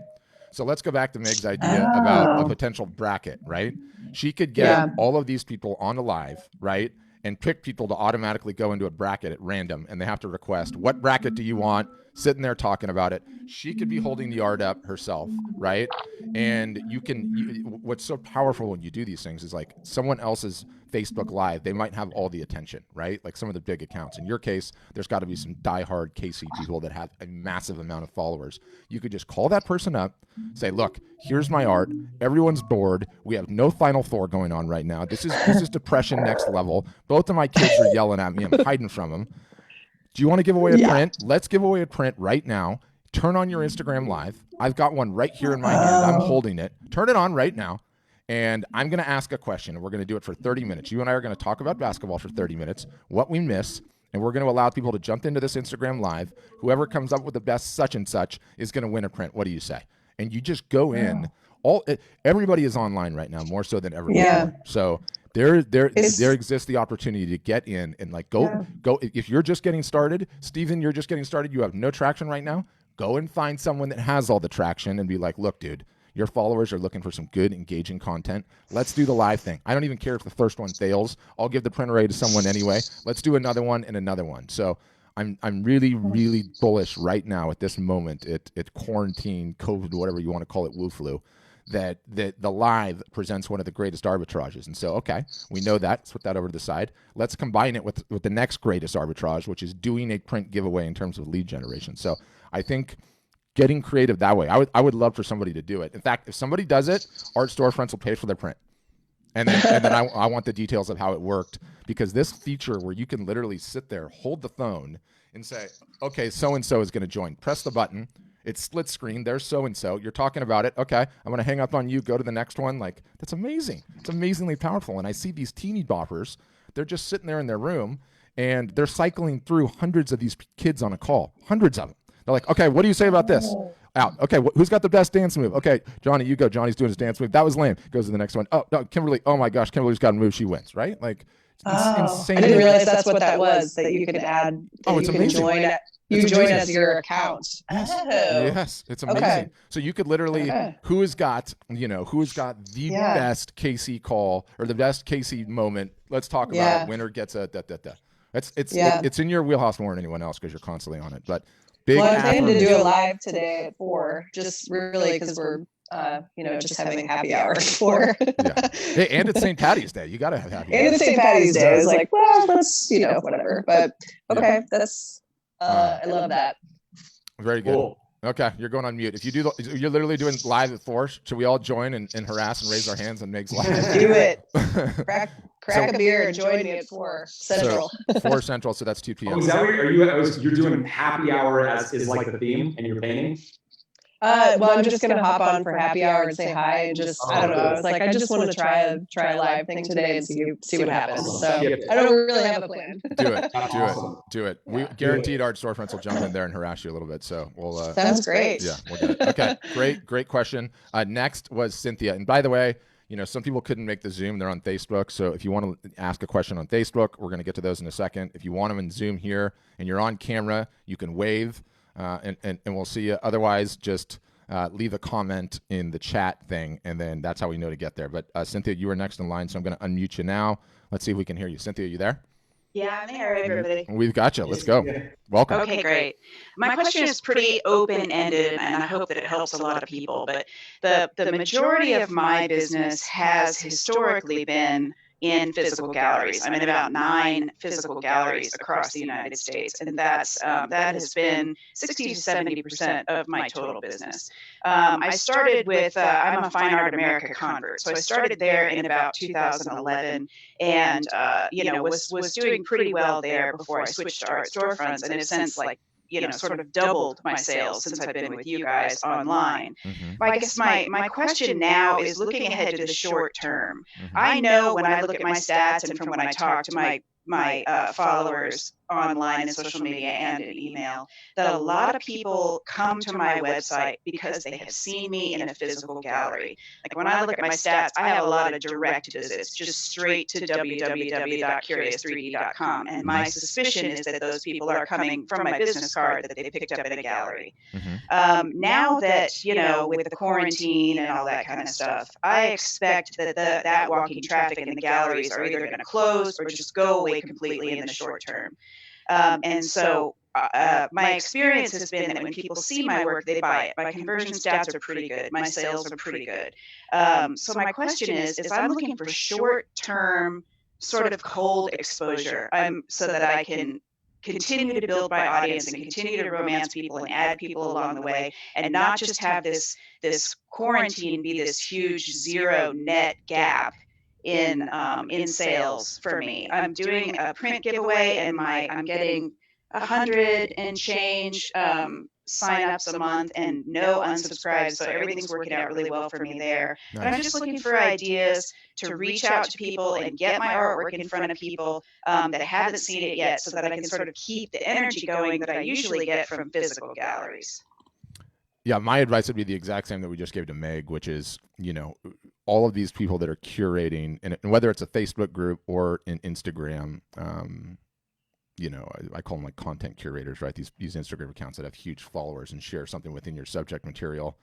So let's go back to Meg's idea about a potential bracket, right? She could get all of these people on the live, right? and pick people to automatically go into a bracket at random, and they have to request, what bracket do you want? Sitting there talking about it. She could be holding the art up herself, right? And what's so powerful when you do these things is like someone else's Facebook Live, they might have all the attention, right? Like some of the big accounts. In your case, there's got to be some diehard KC people that have a massive amount of followers. You could just call that person up, say, look, here's my art. Everyone's bored. We have no Final Four going on right now. This is depression next level. Both of my kids are yelling at me. I'm hiding from them. Do you want to give away a print? Let's give away a print right now. Turn on your Instagram Live. I've got one right here in my hand. I'm holding it. Turn it on right now. And I'm going to ask a question, and we're going to do it for 30 minutes. You and I are going to talk about basketball for 30 minutes, what we miss, and we're going to allow people to jump into this Instagram Live. Whoever comes up with the best such and such is going to win a print. What do you say? And you just go in. Everybody is online right now, more so than ever before. So there exists the opportunity to get in and like go. If you're just getting started, Steven, you're just getting started. You have no traction right now. Go and find someone that has all the traction and be like, look, dude, your followers are looking for some good, engaging content. Let's do the live thing. I don't even care if the first one fails. I'll give the print array to someone anyway. Let's do another one and another one. So I'm really, really bullish right now at this moment at quarantine, COVID, whatever you want to call it, Wu flu, that the live presents one of the greatest arbitrages. And so, okay, we know that. Let's put that over to the side. Let's combine it with the next greatest arbitrage, which is doing a print giveaway in terms of lead generation. So I think getting creative that way, I would love for somebody to do it. In fact, if somebody does it, Art Storefronts will pay for their print. And then I want the details of how it worked, because this feature where you can literally sit there, hold the phone, and say, okay, so-and-so is going to join. Press the button. It's split screen. There's so-and-so. You're talking about it. Okay, I'm going to hang up on you. Go to the next one. Like, that's amazing. It's amazingly powerful. And I see these teeny boppers. They're just sitting there in their room, and they're cycling through hundreds of these kids on a call. Hundreds of them. They're like, okay, what do you say about this? Out. Okay, who's got the best dance move? Okay, Johnny, you go. Johnny's doing his dance move. That was lame. Goes to the next one. Oh, no, Kimberly. Oh, my gosh, Kimberly's got a move. She wins, right? Like, it's insane. I didn't realize that's what that was, that you could add. Oh, it's amazing. You join as your account. Yes. Oh. Yes, it's amazing. Okay. So you could literally, who has got the best KC call or the best KC moment? Let's talk about it. Winner gets a da. It's in your wheelhouse more than anyone else because you're constantly on it. But big. Well, I'm planning to do a live today at 4, just really because we're just having happy hour at 4. Yeah. Hey, and it's St. Patty's Day. You got to have happy hour. And it's St. Patty's Day. I was like, well, let's whatever. But okay, that's. I love that. Very good. Cool. Okay, you're going on mute. If you do, you're literally doing live at 4. Should we all join and harass and raise our hands and make live? Do it. Crack a beer and join me at 4 Central. So 4 Central, so that's 2 p.m. Oh, is that what you're doing happy hour as is like the theme and you're painting? Well, I'm just gonna hop on for happy hour and say hi and just I don't know. I was like, I just want to try a live thing today and see what happens. So I don't really have a plan. Do it. We guaranteed Art Storefronts will jump in there and harass you a little bit. So we'll. Sounds great. Yeah, we'll get it. Okay, great question. Next was Cynthia, and by the way, some people couldn't make the Zoom. They're on Facebook. So if you want to ask a question on Facebook, we're going to get to those in a second. If you want them in Zoom here and you're on camera, you can wave. And we'll see you. Otherwise, just leave a comment in the chat thing, and then that's how we know to get there. But Cynthia, you are next in line, so I'm going to unmute you now. Let's see if we can hear you. Cynthia, you there? Yeah, I'm here, everybody. We've got you. Let's go. Welcome. Okay, great. My question is pretty open-ended, and I hope that it helps a lot of people. But the majority of my business has historically been in physical galleries. I'm in about 9 physical galleries across the United States, and that has been 60 to 70% of my total business. I started with I'm a Fine Art America convert, so I started there in about 2011, and was doing pretty well there before I switched to Art Storefronts, and in a sense, like, sort of doubled my sales since I've been with you guys online. Mm-hmm. But I guess my question now is looking ahead to the short term. Mm-hmm. I know when I look at my stats and from when I talk to my followers, online and social media and in email, that a lot of people come to my website because they have seen me in a physical gallery. Like when I look at my stats, I have a lot of direct visits, just straight to www.curious3d.com. And my suspicion is that those people are coming from my business card that they picked up in a gallery. Now that, with the quarantine and all that kind of stuff, I expect that that walking traffic in the galleries are either going to close or just go away completely in the short term. And so my experience has been that when people see my work, they buy it. My conversion stats are pretty good. My sales are pretty good. So my question is I'm looking for short-term sort of cold exposure so that I can continue to build my audience and continue to romance people and add people along the way, and not just have this quarantine be this huge zero net gap in sales for me. I'm doing a print giveaway, and I'm getting 100 and change signups a month and no unsubscribes, so everything's working out really well for me there. Nice. But I'm just looking for ideas to reach out to people and get my artwork in front of people that haven't seen it yet, so that I can sort of keep the energy going that I usually get from physical galleries. Yeah, my advice would be the exact same that we just gave to Meg, which is, all of these people that are curating, and whether it's a Facebook group or an Instagram, I call them like content curators, right? These Instagram accounts that have huge followers and share something within your subject material.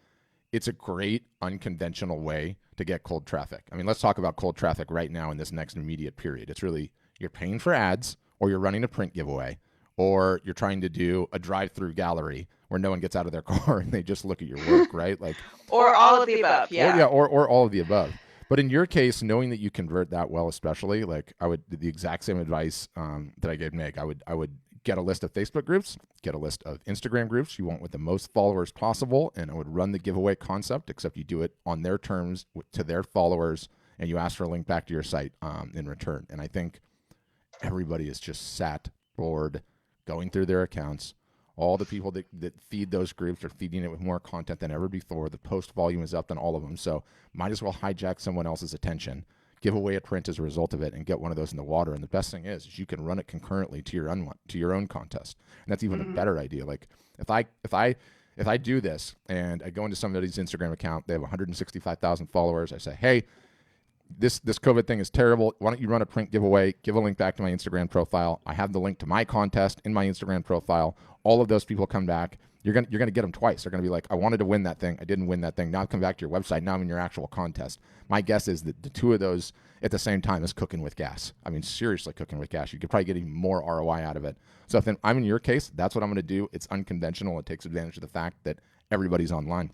It's a great unconventional way to get cold traffic. I mean, let's talk about cold traffic right now in this next immediate period. It's really, you're paying for ads, or you're running a print giveaway, or you're trying to do a drive-through gallery where no one gets out of their car and they just look at your work, right? Like, or all of the above, yeah. Or all of the above. But in your case, knowing that you convert that well, especially, like the exact same advice that I gave Meg. I would get a list of Facebook groups, get a list of Instagram groups you want with the most followers possible, and I would run the giveaway concept, except you do it on their terms to their followers, and you ask for a link back to your site in return. And I think everybody is just sat bored going through their accounts. All the people that feed those groups are feeding it with more content than ever before. The post volume is up than all of them. So might as well hijack someone else's attention, give away a print as a result of it, and get one of those in the water. And the best thing is you can run it concurrently to your own contest. And that's even a better idea. Like if I do this and I go into somebody's Instagram account, they have 165,000 followers. I say, hey, this COVID thing is terrible. Why don't you run a print giveaway? Give a link back to my Instagram profile. I have the link to my contest in my Instagram profile. All of those people come back. You're gonna get them twice. They're gonna be like, I wanted to win that thing. I didn't win that thing. Now I come back to your website. Now I'm in your actual contest. My guess is that the two of those at the same time is cooking with gas. I mean, seriously cooking with gas. You could probably get even more ROI out of it. So if I'm in your case, that's what I'm gonna do. It's unconventional. It takes advantage of the fact that everybody's online.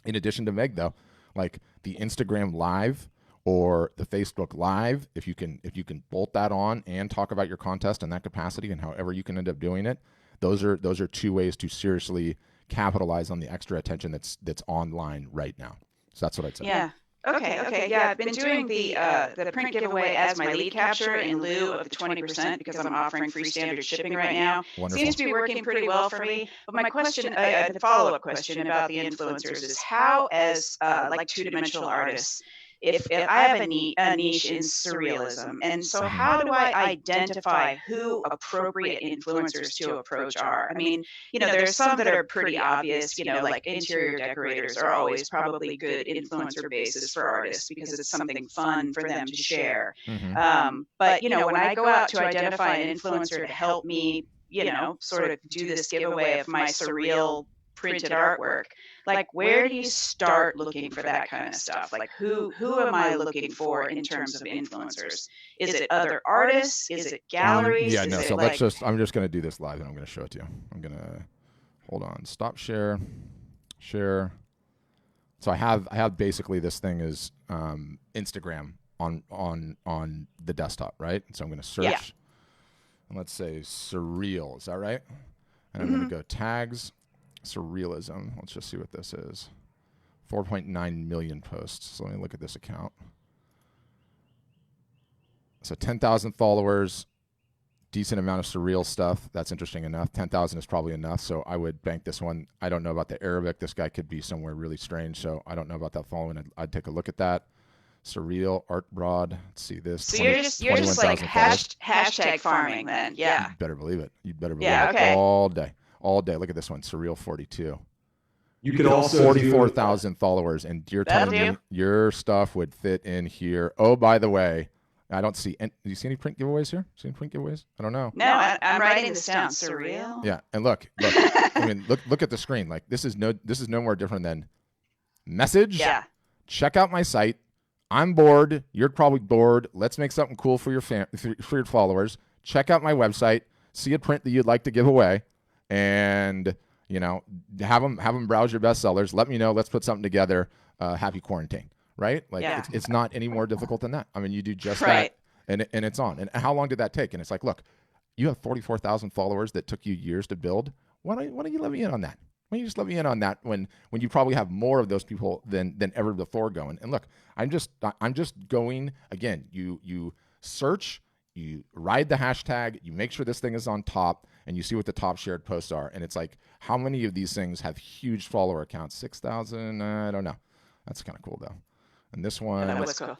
In addition to Meg, though, like the Instagram Live or the Facebook Live, if you can bolt that on and talk about your contest in that capacity and however you can end up doing it, those are two ways to seriously capitalize on the extra attention that's online right now. So that's what I'd say. Yeah. Okay. Yeah, I've been doing the print giveaway as my lead capture in lieu of the 20% because I'm offering free standard shipping right now. Wonderful. Seems to be working pretty well for me. But my question, the follow-up question about the influencers is how, as like two-dimensional artists, if I have a niche in surrealism, and so how do I identify who appropriate influencers to approach are? I mean, there's some that are pretty obvious, like interior decorators are always probably good influencer bases for artists because it's something fun for them to share. But, when I go out to identify an influencer to help me, sort of do this giveaway of my surreal printed artwork, like where do you start looking for that kind of stuff? Like who am I looking for in terms of influencers? Is it other artists? Is it galleries? Yeah, no. So I'm just going to do this live and I'm going to show it to you. I'm going to hold on, stop share. So I have basically this thing is Instagram on the desktop, right? So I'm going to search and let's say surreal. Is that right? And I'm going to go tags. Surrealism. Let's just see what this is. 4.9 million posts. So let me look at this account. So 10,000 followers, decent amount of surreal stuff. That's interesting enough. 10,000 is probably enough. So I would bank this one. I don't know about the Arabic. This guy could be somewhere really strange. So I don't know about that following. I'd take a look at that. Surreal Art Broad. Let's see this. So you're just like 21,000 followers. hashtag farming then. Yeah. You better believe it. You better believe Yeah, it. okay. All day. All day. Look at this one. Surreal 42. You could also 44,000 followers, and you're That'll telling me your stuff would fit in here. Oh, by the way, I don't see. Do you see any print giveaways here? See any print giveaways? I don't know. No, I'm writing this down. Surreal. Yeah, and look. I mean, look at the screen. Like this is no more different than message. Yeah. Check out my site. I'm bored. You're probably bored. Let's make something cool for your for your followers. Check out my website. See a print that you'd like to give away, and have them browse your bestsellers. Let me know. Let's put something together. Happy quarantine, right? Like it's not any more difficult than that. I mean, you do just that, and it's on. And how long did that take? And it's like, look, you have 44,000 followers that took you years to build. Why don't you let me in on that? Why don't you just let me in on that when you probably have more of those people than ever before going? And look, I'm just going again. You search, you ride the hashtag, you make sure this thing is on top, and you see what the top shared posts are. And it's like, how many of these things have huge follower accounts? 6,000? I don't know. That's kind of cool though. And this one, That was cool.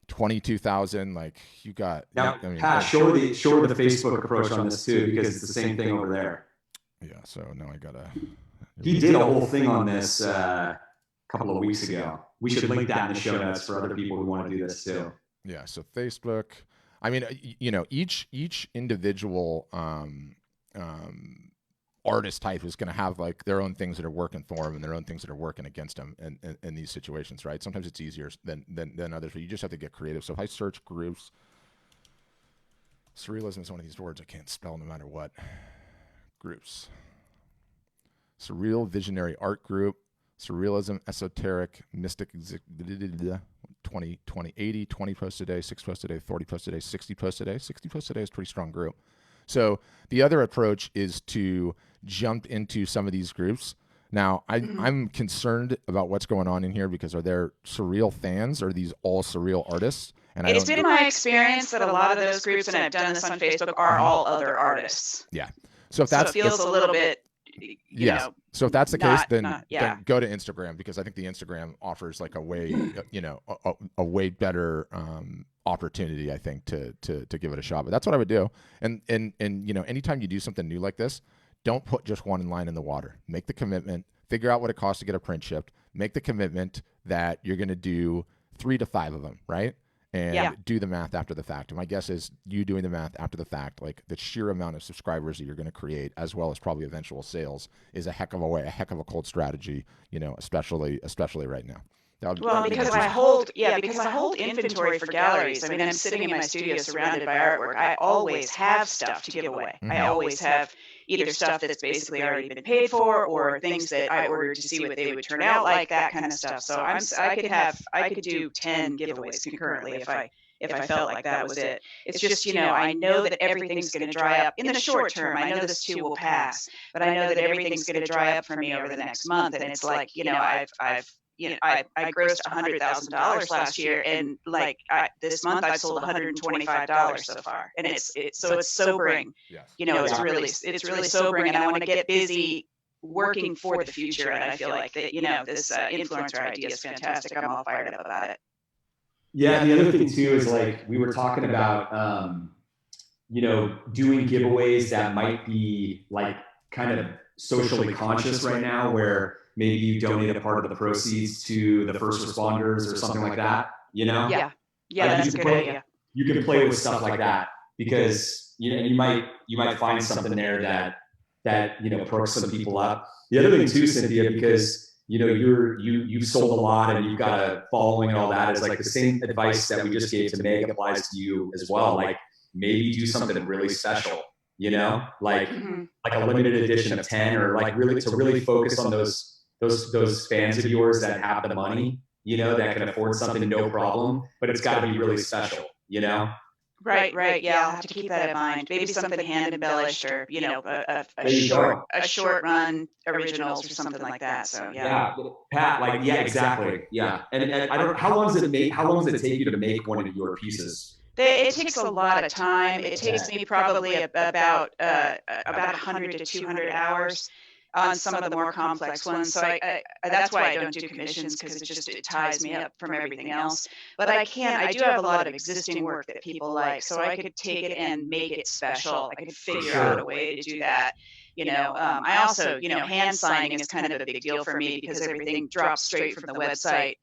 22,000. Like you got. Now, I mean, Pat, show the Facebook approach on this too, because it's the same thing over there. Yeah. So now I gotta. He did a whole thing on this a couple of weeks ago. We should link that in the show notes for other people who want to do this too. Yeah. So Facebook. I mean, each individual artist type is going to have like their own things that are working for them and their own things that are working against them in these situations, right? Sometimes it's easier than others, but you just have to get creative. So if I search groups, surrealism is one of these words I can't spell no matter what. Groups. Surreal Visionary Art Group, Surrealism, Esoteric, Mystic, 20, 80, 20 posts a day, 6 posts a day, 40 posts a day, 60 posts a day. 60 posts a day is a pretty strong group. So the other approach is to jump into some of these groups. Now, I'm concerned about what's going on in here because are there surreal fans? Or are these all surreal artists? And It's been my experience that a lot of those groups, and I've done this on Facebook, are all other artists. Yeah. So if that's it feels a little bit, you know, so if that's the case, then go to Instagram, because I think the Instagram offers like a way, a way better opportunity, I think, to give it a shot. But that's what I would do. And anytime you do something new like this, don't put just one line in the water. Make the commitment. Figure out what it costs to get a print shipped. Make the commitment that you're going to do 3 to 5 of them, right? And do the math after the fact. And my guess is you doing the math after the fact, like the sheer amount of subscribers that you're going to create, as well as probably eventual sales, is a heck of a cold strategy, especially right now. Because I hold inventory for galleries. I mean, I'm sitting in my studio surrounded by artwork. I always have stuff to give away. Mm-hmm. I always have either stuff that's basically already been paid for, or things that I ordered to see what they would turn out like, that kind of stuff. So I could do 10 giveaways concurrently if I felt like that was it. It's just, I know that everything's going to dry up in the short term. I know this too will pass, but I know that everything's going to dry up for me over the next month. And it's like, I grossed $100,000 last year, and this month I've sold $125 so far, and it's sobering. Yes. It's really sobering, and I want to get busy working for the future. And I feel like that, this influencer idea is fantastic. I'm all fired up about it. Yeah, and the other thing too is like we were talking about, doing giveaways that might be like kind of socially conscious right now, where maybe you donate a part of the proceeds to the first responders or something like that, Yeah, that's a good idea. You can play with stuff like that, because, you might find something there that perks some people up. The other thing too, Cynthia, because, you've sold a lot and you've got a following and all that, is like the same advice that we just gave to Meg applies to you as well. Like maybe do something really special, like a limited edition of 10, or like really focus on those fans of yours that have the money, that can afford something no problem, but it's got to be really special, Right. Yeah, I'll have to keep that in mind. Maybe something hand embellished, or a short run originals or something like that. So yeah, Pat, exactly. Yeah, and I don't. How long does it take you to make one of your pieces? It takes a lot of time. It takes me probably about 100 to 200 hours. on some of the more complex ones. So I that's why I don't do commissions, because it ties me up from everything else. But I do have a lot of existing work that people like, so I could take it and make it special. I could figure out a way to do that. I also, hand signing is kind of a big deal for me because everything drops straight from the website.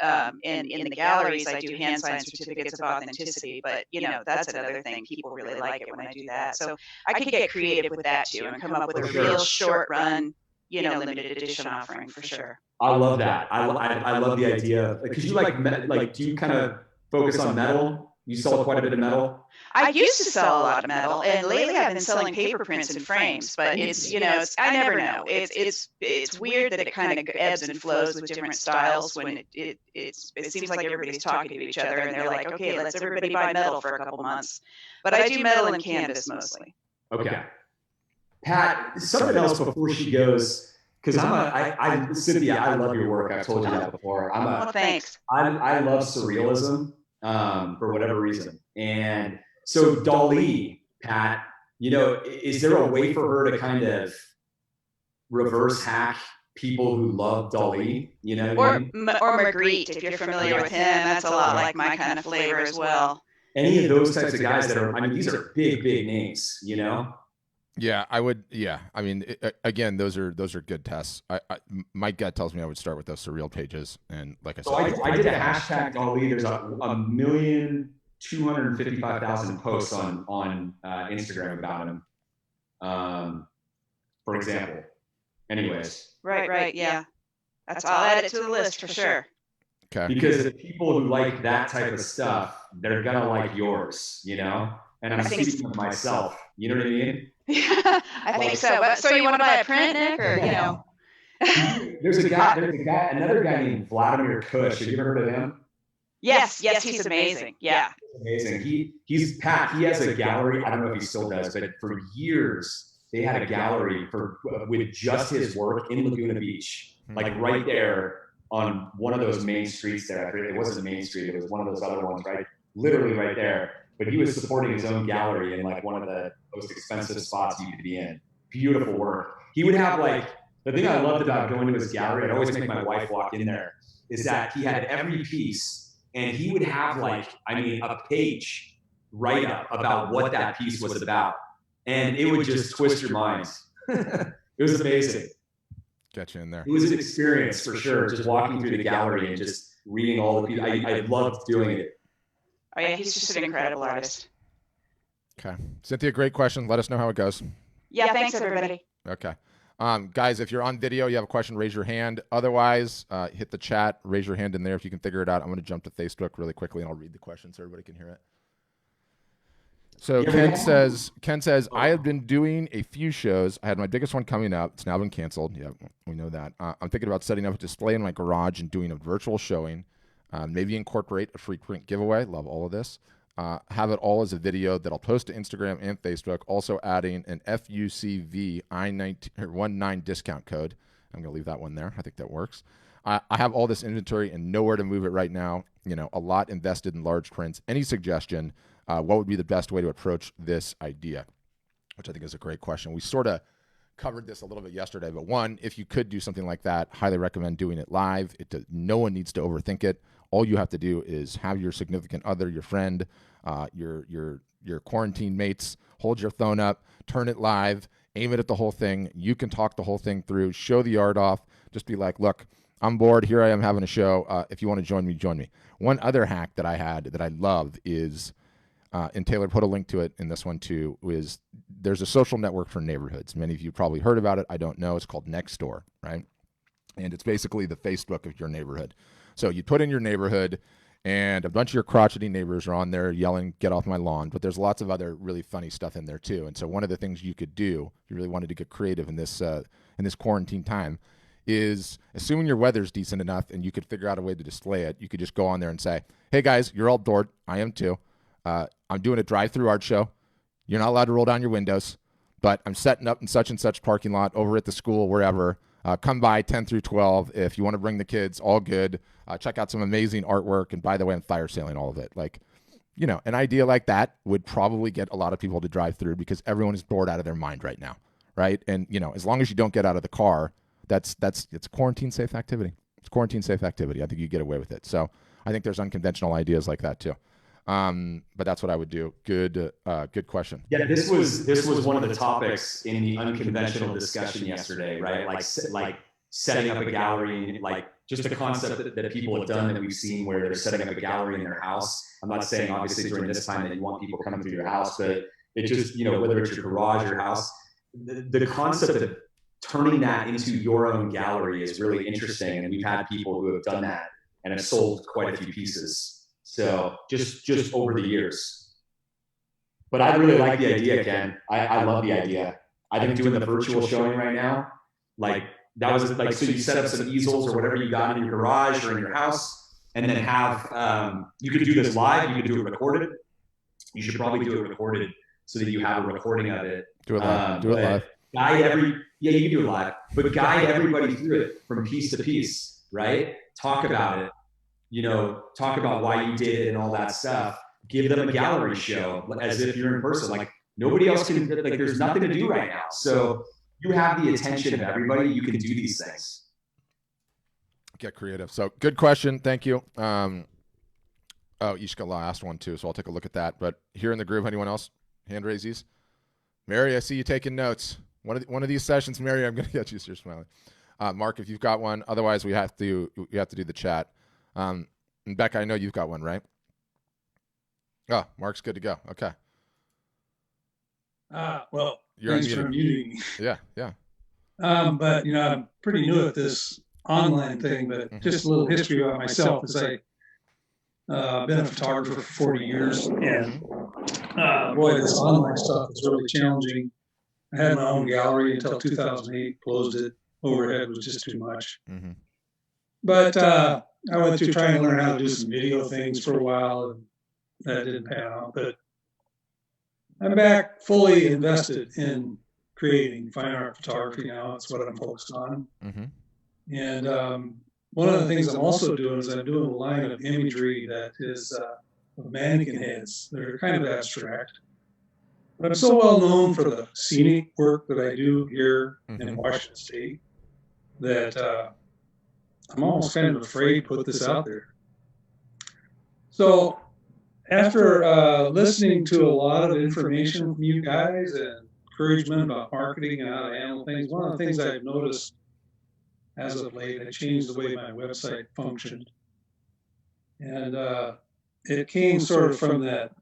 In the galleries, I do hand sign certificates of authenticity, but that's another thing. People really like it when I do that. So I could get creative with that too and come up with a real short run, limited edition offering for sure. I love that. I love the idea, because you do you kind of focus on metal? You sell quite a bit of metal. I used to sell a lot of metal, and lately I've been selling paper prints and frames. But I never know. It's weird that it kind of ebbs and flows with different styles when it seems like everybody's talking to each other, and they're like, okay, let's everybody buy metal for a couple months. But I do metal and canvas mostly. Okay. Pat, something else before she goes, because Cynthia, I love your work. I've told you that before. Well, thanks. I love surrealism for whatever reason. And so Dali, Pat, is there a way for her to kind of reverse hack people who love Dali? Or Magritte, if you're familiar with him. That's a lot like my kind of flavor as well. Any of those types of guys that are, these are big names, Yeah, I would. Yeah, I mean, again, those are good tests. My gut tells me I would start with those surreal pages, and like I said, so I did a hashtag Dali. There's 1,255,000 posts on Instagram about him. For example. Anyways. Right. Yeah, I'll add it to the list for sure. Okay. Because the people who like that type of stuff, they're gonna like yours, And I'm speaking of myself. You know what I mean? Yeah, I think so. So you want to buy a print, Nick, or There's another guy named Vladimir Kush. Have you ever heard of him? Yes, he's amazing. Yeah. Amazing. He's Pat. He has a gallery. I don't know if he still does, but for years they had a gallery with just his work in Laguna Beach, like right there on one of those main streets there. It wasn't a main street. It was one of those other ones, right? Literally right there. But he was supporting his own gallery in like one of the most expensive spots you could be in. Beautiful work. He would have the thing I loved about going to his gallery, I'd always make my wife walk in there, is that he had every piece and he would have a page write up about what that piece was about. And it would just twist your mind. It was amazing. Get you in there. It was an experience for sure, just walking through the gallery and just reading all the pieces. I loved doing it. Oh yeah, he's just an incredible artist. Okay. Cynthia, great question. Let us know how it goes. Yeah, thanks everybody. Okay. Guys, if you're on video, you have a question, raise your hand. Otherwise, hit the chat, raise your hand in there if you can figure it out. I'm going to jump to Facebook really quickly and I'll read the question so everybody can hear it. So Ken says, I have been doing a few shows. I had my biggest one coming up. It's now been canceled. Yeah, we know that. I'm thinking about setting up a display in my garage and doing a virtual showing. Maybe incorporate a free print giveaway. Love all of this. Have it all as a video that I'll post to Instagram and Facebook. Also adding an FUCV I19 discount code. I'm going to leave that one there. I think that works. I have all this inventory and nowhere to move it right now. A lot invested in large prints. Any suggestion? What would be the best way to approach this idea? Which I think is a great question. We sort of covered this a little bit yesterday, but one, if you could do something like that, highly recommend doing it live. No one needs to overthink it. All you have to do is have your significant other, your friend, your quarantine mates, hold your phone up, turn it live, aim it at the whole thing. You can talk the whole thing through, show the art off, just be like, look, I'm bored. Here I am having a show. If you want to join me, join me. One other hack that I had that I love is, and Taylor put a link to it in this one too, is there's a social network for neighborhoods. Many of you probably heard about it. I don't know. It's called Nextdoor, right? And it's basically the Facebook of your neighborhood. So you put in your neighborhood and a bunch of your crotchety neighbors are on there yelling, get off my lawn. But there's lots of other really funny stuff in there too. And so one of the things you could do, if you really wanted to get creative in this quarantine time, is assuming your weather's decent enough and you could figure out a way to display it, you could just go on there and say, hey guys, you're all bored. I am too. I'm doing a drive-through art show. You're not allowed to roll down your windows, but I'm setting up in such and such parking lot over at the school, wherever. Come by 10 through 12. If you want to bring the kids, all good. Check out some amazing artwork. And by the way, I'm fire sailing all of it. An idea like that would probably get a lot of people to drive through because everyone is bored out of their mind right now, right? And, as long as you don't get out of the car, it's a quarantine safe activity. It's quarantine safe activity. I think you get away with it. So I think there's unconventional ideas like that too. But that's what I would do. Good question. Yeah, this was one of the topics in the unconventional discussion yesterday, right? Like setting up a gallery, like just a concept that people have done that we've seen where they're setting up a gallery in their house. I'm not saying obviously during this time that you want people coming through your house, but it just, whether it's your garage or house, the concept of turning that into your own gallery is really interesting. And we've had people who have done that and have sold quite a few pieces. So just over the years. But I really like the idea, Ken. I love the idea. I think doing the virtual showing right now, like that was like, so you set up some easels or whatever you got in your garage or in your house, and then have, you could do this live, you could do it recorded. You should probably do it recorded so that you have a recording of it. Do it live. Do it live. You can do it live, but guide everybody through it from piece to piece, right? Talk about it, talk about why you did it and all that stuff. Give them a gallery show as if you're in person. Like nobody else can, like there's nothing to do right now. So you have the attention of everybody. You can do these things. Get creative. So good question. Thank you. Ishkala asked one too, so I'll take a look at that. But here in the group, anyone else? Hand raise these. Mary, I see you taking notes. One of these sessions, Mary, I'm going to get you. You're smiling. Mark, if you've got one. Otherwise, we have to do the chat. And Becca, I know you've got one, right? Oh, Mark's good to go. Okay. Well, You're thanks for muting me. Yeah. But I'm pretty new at this online thing. But just a little history about myself is I've been a photographer for 40 years, and boy, this online stuff is really challenging. I had my own gallery until 2008, closed it. Overhead was just too much. Mm-hmm. But I went through trying to learn how to do some video things for a while, and that didn't pan out. But I'm back fully invested in creating fine art photography now. That's what I'm focused on. Mm-hmm. And one of the things I'm also doing is I'm doing a line of imagery that is of mannequin heads. They're kind of abstract. But I'm so well known for the scenic work that I do here in Washington State that I'm almost kind of afraid to put this out there. So after listening to a lot of information from you guys and encouragement about marketing and how to handle things, one of the things I've noticed as of late, I changed the way my website functioned. And it came sort of from that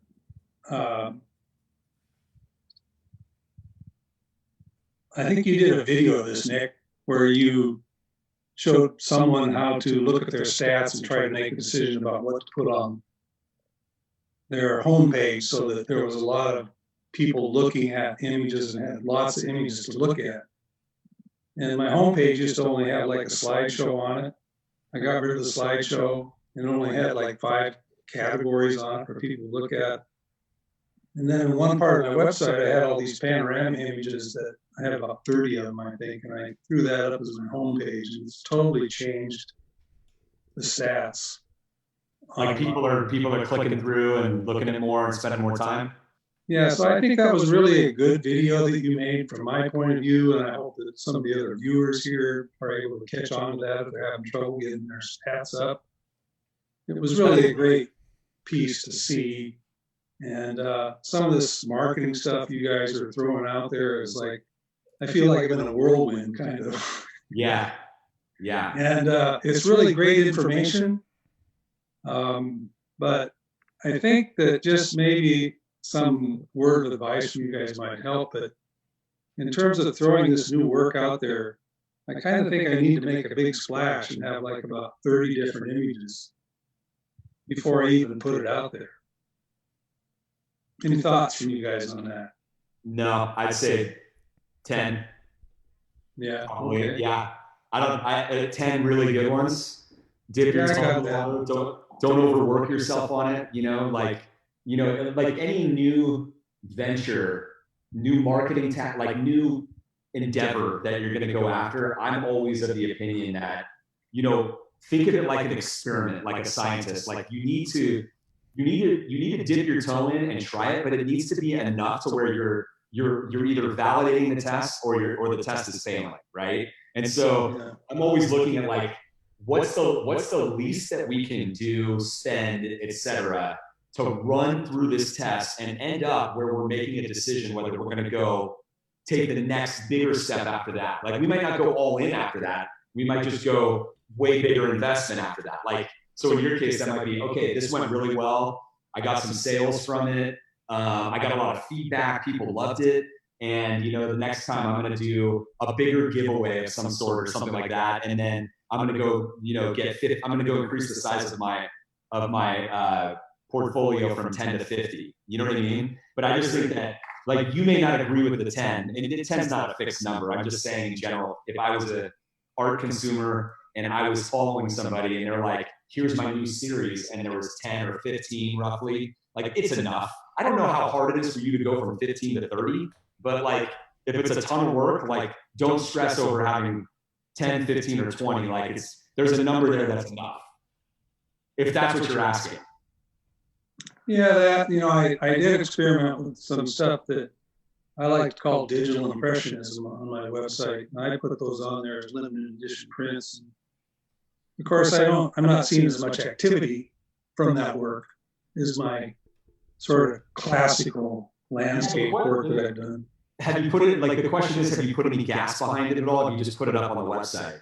I think you did a video of this, Nick, where you showed someone how to look at their stats and try to make a decision about what to put on their homepage so that there was a lot of people looking at images and had lots of images to look at. And my homepage used to only have like a slideshow on it. I got rid of the slideshow and only had like 5 categories on it for people to look at. And then in one part of my website, I had all these panorama images that I had about 30 of them, I think, and I threw that up as my homepage, and it's totally changed the stats. Like people are clicking through and looking at more and spending more time. Yeah, so I think that was really a good video that you made from my point of view, and I hope that some of the other viewers here are able to catch on to that if they're having trouble getting their stats up. It was really a great piece to see. And some of this marketing stuff you guys are throwing out there is like, I feel like I've been in a whirlwind kind of. Yeah. And it's really great information. But I think that just maybe some word of advice from you guys might help. But in terms of throwing this new work out there, I kind of think I need to make a big splash and have like about 30 different images before I even put it out there. Any thoughts from you guys on that? No, I'd say 10. Yeah. Probably. Okay. Yeah. I 10 really good ones. Dip your toe in the water. Don't overwork yourself on it. Like any new venture, new marketing like new endeavor that you're going to go after. I'm always of the opinion that, think of it like an experiment, like a scientist. Like you need to dip your toe in and try it, but it needs to be enough to where you're either validating the test or the test is failing, right? And so Yeah. I'm always looking at like, what's the least that we can do, spend, etc., to run through this test and end up where we're making a decision whether we're going to go take the next bigger step after that. Like we might not go all in after that. We might just go way bigger investment after that. Like, so in your case, that might be, okay, this went really well. I got some sales from it. I got a lot of feedback. People loved it. And, the next time I'm going to do a bigger giveaway of some sort or something like that. And then I'm going to go, I'm going to go increase the size of my portfolio from 10 to 50. You know what I mean? But I just think that, like, you may not agree with the 10, and 10's not a fixed number. I'm just saying in general, if I was a art consumer and I was following somebody and they're like, here's my new series, and there was 10 or 15 roughly, like, it's enough. I don't know how hard it is for you to go from 15 to 30, but like, if it's a ton of work, like, don't stress over having 10, 15, or 20. Like, there's a number there that's enough. If that's what you're asking. Yeah, that, I did experiment with some stuff that I like to call digital impressionism on my website. And I put those on there as limited edition prints. And of course, I'm not seeing as much activity from that work as my sort of classical landscape work that I've done. Have you put it, like, the question is, have you put any gas behind it at all? Have you just put it up on the website?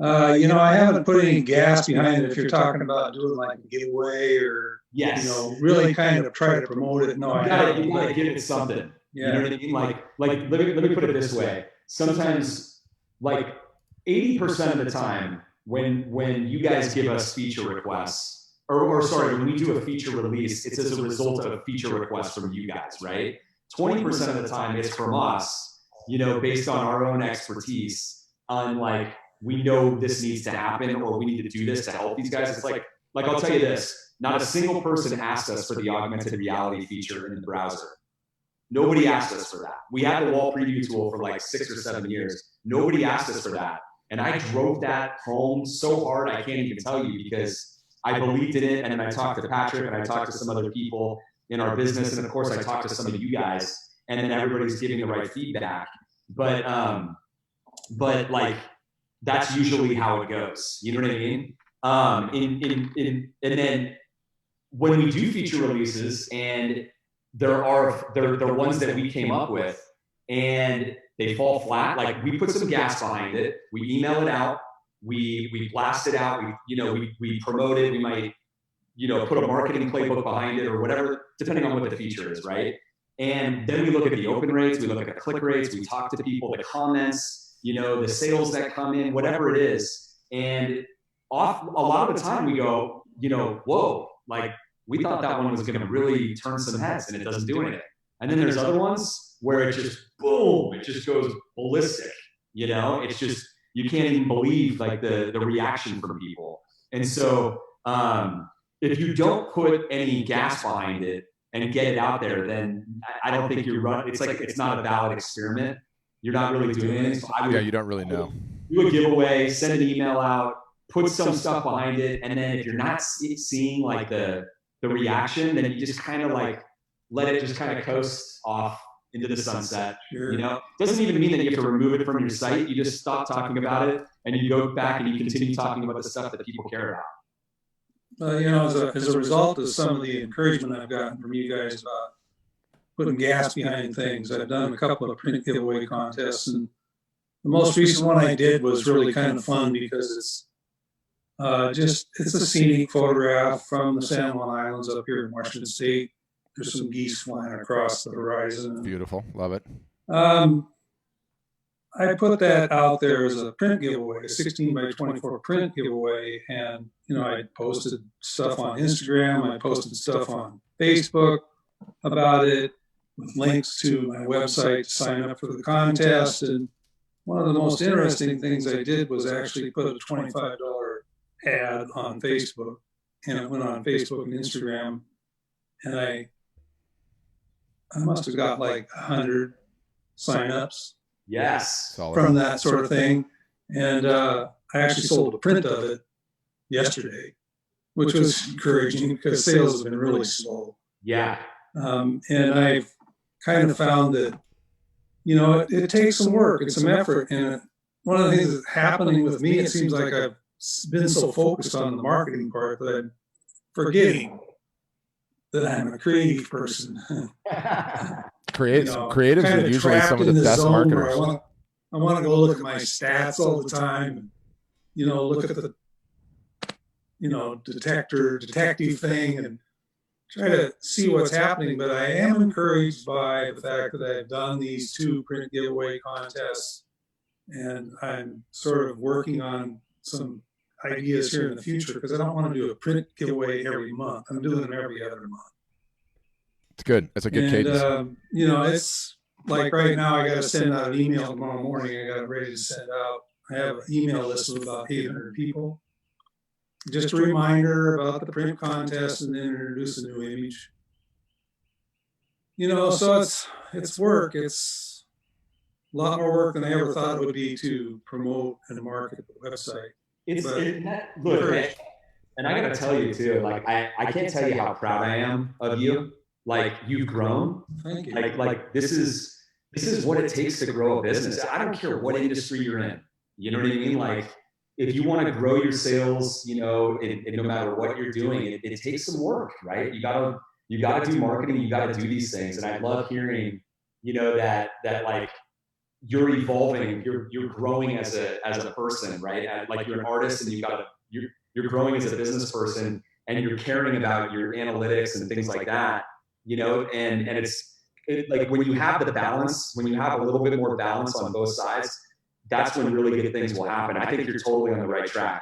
I haven't put any gas behind it. If you're talking about doing like a giveaway or, yes, really kind of try to promote it. No, you gotta give it something. Yeah. You know what I mean? Like let me put it this way. Sometimes, like 80% of the time, when you guys give us feature requests, or sorry, when we do a feature release, it's as a result of a feature request from you guys, right? 20% of the time it's from us, based on our own expertise on, like, we know this needs to happen, or we need to do this to help these guys. It's like I'll tell you this, not a single person asked us for the augmented reality feature in the browser. Nobody asked us for that. We had the wall preview tool for like 6 or 7 years. Nobody asked us for that. And I drove that home so hard, I can't even tell you, because I believed in it. And then I talked to Patrick, and I talked to some other people in our business. And of course, I talked to some of you guys, and then everybody's giving the right feedback. But like, that's usually how it goes. You know what I mean? And then when we do feature releases, and they're ones that we came up with, and they fall flat, like, we put some gas behind it, we email it out, we blast it out, we promote it, we might, put a marketing playbook behind it or whatever, depending on what the feature is, right? And then we look at the open rates, we look at the click rates, we talk to people, the comments, the sales that come in, whatever it is. And a lot of the time we go, whoa, like, we thought that one was going to really turn some heads, and it doesn't do anything. And then there's other ones where it just, boom, it just goes ballistic. It's just, you can't even believe, like, the reaction from people. And so if you don't put any gas behind it and get it out there, then I don't think you're running. It's like, it's not a valid experiment. You're not really doing anything. So you don't really know. Do a giveaway, send an email out, put some stuff behind it, and then if you're not seeing, like, the reaction, then you just kind of, like, let it just kind of coast off into the sunset. Sure. Doesn't even mean that you have to remove it from your site. You just stop talking about it, and you go back and you continue talking about the stuff that people care about. As a result of some of the encouragement I've gotten from you guys about putting gas behind things, I've done a couple of print giveaway contests, and the most recent one I did was really kind of fun because it's it's a scenic photograph from the San Juan Islands up here in Washington State. There's some geese flying across the horizon. Beautiful, love it. I put that out there as a print giveaway, a 16 by 24 print giveaway, and I posted stuff on Instagram, I posted stuff on Facebook about it, with links to my website to sign up for the contest. And one of the most interesting things I did was actually put a $25 ad on Facebook, and it went on Facebook and Instagram, and I must have got like 100 signups. Yes. From that sort of thing. And I actually sold a print of it yesterday, which was encouraging because sales have been really slow. Yeah. And I've kind of found that, it takes some work and some effort. And one of the things that's happening with me, it seems like I've been so focused on the marketing part that I'm forgetting that I'm a creative person. Creatives kind are of usually some of the best zone where marketers. I want to go look at my stats all the time. Look at the detective thing and try to see what's happening. But I am encouraged by the fact that I've done these 2 print giveaway contests, and I'm sort of working on some ideas here in the future because I don't want to do a print giveaway every month. I'm doing them every other month. It's good. That's a good cadence. It's like right now I got to send out an email tomorrow morning. I got it ready to send out. I have an email list of about 800 people. Just a reminder about the print contest and then introduce a new image. So it's work. It's a lot more work than I ever thought it would be to promote and market the website. Look, and I gotta tell you too, like I can't tell you how proud I am of you. Like you've grown. Thank you. Like this is what it takes to grow a business. I don't care what industry you're in. You know what I mean? Like if you want to grow your sales, and no matter what you're doing, it takes some work, right? You gotta do marketing. You gotta do these things. And I love hearing, that like you're evolving, you're growing as a person, right? Like you're an artist and you're growing as a business person and you're caring about your analytics and things like that, and it's like when you have the balance, when you have a little bit more balance on both sides, that's when really good things will happen. I think you're totally on the right track.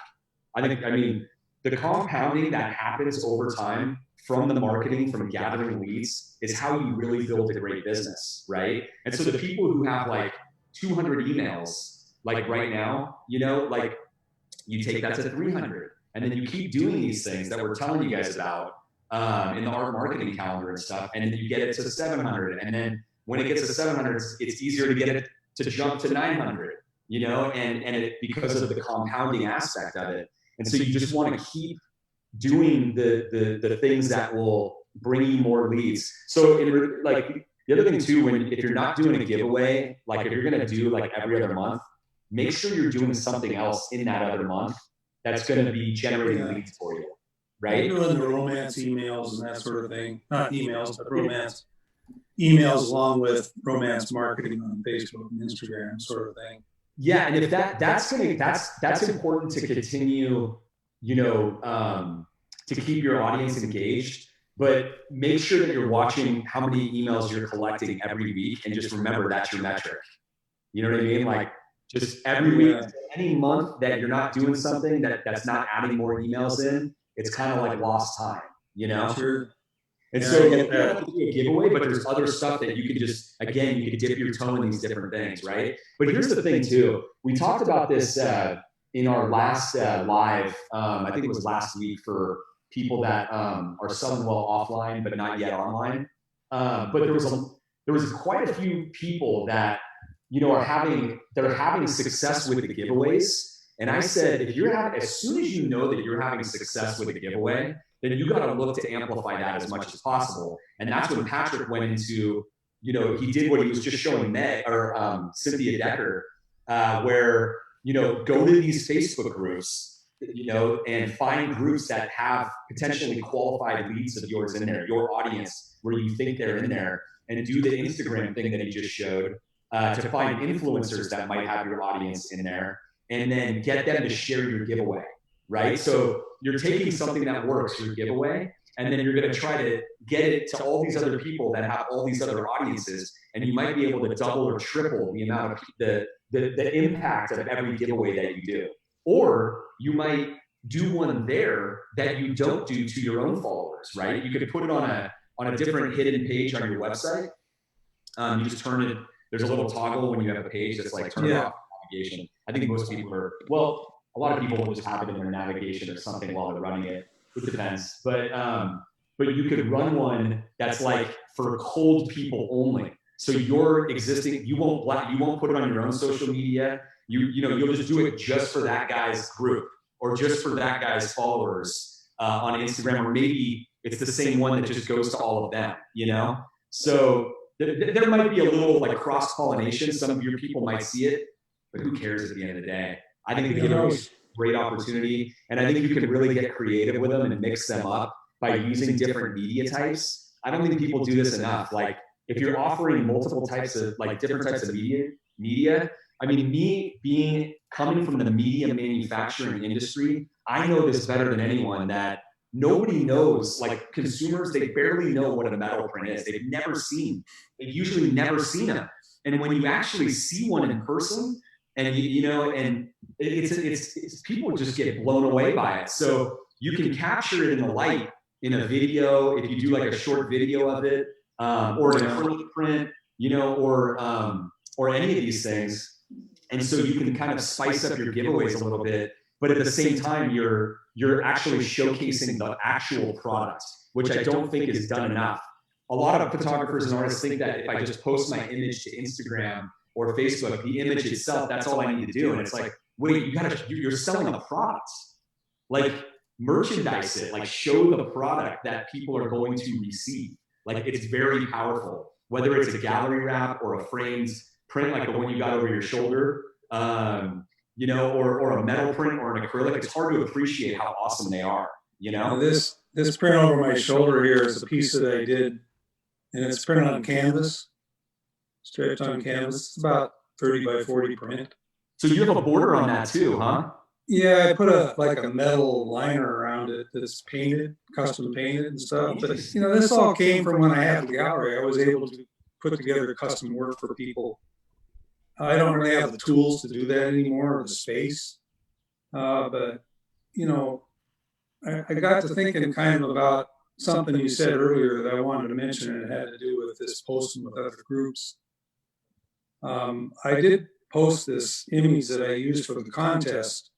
I mean, the compounding that happens over time from the marketing, from gathering leads, is how you really build a great business, right? And so the people who have like 200 emails, like right now, like you take that to 300, and then you keep doing these things that we're telling you guys about in the art marketing calendar and stuff, and then you get it to 700, and then when it gets to 700, it's easier to get it to jump to 900, and it because of the compounding aspect of it. And so you just want to keep doing the things that will bring you more leads. So the other thing too, if you're not doing a giveaway, like if you're going to do like every other month, make sure you're doing something else in that other month that's going to be generating leads for you, right? You're doing the romance emails and that sort of thing. Not emails, but romance emails along with romance marketing on Facebook and Instagram sort of thing. Yeah, and if that's important to continue, to keep your audience engaged. But make sure that you're watching how many emails you're collecting every week, and just remember that's your metric. You know what I mean? Like just every week, any month that you're not doing something that's not adding more emails in, it's kind of like lost time, Sure. And so you don't have to do a giveaway, but there's other stuff that you could just, again, you could dip your toe in these different things, right? But here's the thing too. We talked about this in our last live, I think it was last week, for people that are selling well offline but not yet online. But there was quite a few people that are having success with the giveaways. And I said, as soon as you know that you're having success with a giveaway, then you got to look to amplify that as much as possible. And that's when Patrick went into, he did what he was just showing Cynthia Decker, where go to these Facebook groups, and find groups that have potentially qualified leads of yours in there, your audience, where you think they're in there, and do the Instagram thing that he just showed to find influencers that might have your audience in there, and then get them to share your giveaway, right? So you're taking something that works, your giveaway, and then you're going to try to get it to all these other people that have all these other audiences, and you might be able to double or triple the amount of the impact of every giveaway that you do. Or you might do one there that you don't do to your own followers, right? You could put it on a different hidden page on your website. You just turn it. There's a little toggle when you have a page that's like turn off navigation. I think most people a lot of people will just have it in their navigation or something while they're running it. It depends, but you could run one that's like for cold people only. So your existing, you won't put it on your own social media. You'll just do it just for that guy's group or just for that guy's followers on Instagram, or maybe it's the same one that just goes to all of them, So there might be a little like cross-pollination. Some of your people might see it but who cares at the end of the day? I think the giveaway is a great opportunity, and I think you can really get creative with them and mix them up by using different media types. I don't think people do this enough. Like, if you're offering multiple types of, like, different types of media, I mean, me coming from the media manufacturing industry, I know this better than anyone, that nobody knows, like, consumers, they barely know what a metal print is. They've usually never seen them. And when you actually see one in person, and you know, and it's people just get blown away by it. So you can capture it in the light in a video, if you do like a short video of it, or an acrylic print, you know, or any of these things. And so you can kind of spice up your giveaways a little bit, but at the same time, you're actually showcasing the actual product, which I don't think is done enough. A lot of photographers and artists think that if I just post my image to Instagram or Facebook, the image itself, that's all I need to do. And it's like, wait, you're selling a product. Like, merchandise it, like, show the product that people are going to receive. Like, it's very powerful, whether it's a gallery wrap or a framed print, like the one you got over your shoulder, you know, or a metal print or an acrylic. It's hard to appreciate how awesome they are, you know? This print over my shoulder here is a piece that I did, and it's printed on canvas, stretched on canvas. It's about 30 by 40 print. So you have a border on that too, huh? Yeah, I put a metal liner around it that's painted, custom painted and stuff. But you know, this all came from when I had the gallery. I was able to put together custom work for people. I don't really have the tools to do that anymore, or the space. But you know, I got to thinking kind of about something you said earlier that I wanted to mention, and it had to do with this posting with other groups. I did post this image that I used for the contest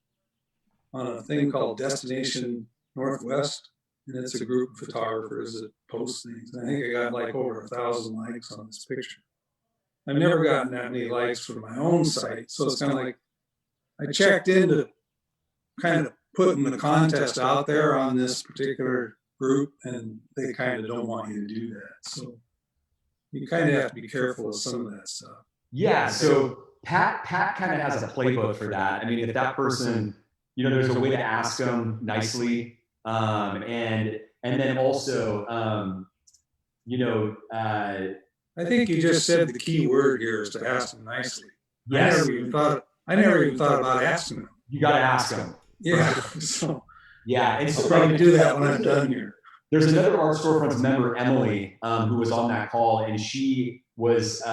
on a thing called Destination Northwest, and it's a group of photographers that post things. And I think I got like over 1,000 likes on this picture. I've never gotten that many likes for my own site, so it's kind of like I checked into kind of putting the contest out there on this particular group, and they kind of don't want you to do that. So you kind of have to be careful of some of that stuff. Yeah. So Pat kind of has a playbook for that. I mean, if that person, you know, there's a way to ask them nicely, and then also, you know, I think you just said the key word here is to ask them nicely. Yes. I never even thought about asking them. You got to ask them. Yeah. So yeah, and so I'll probably do that when I'm done here. There's another Art Storefronts member, Emily, who was on that call, and she was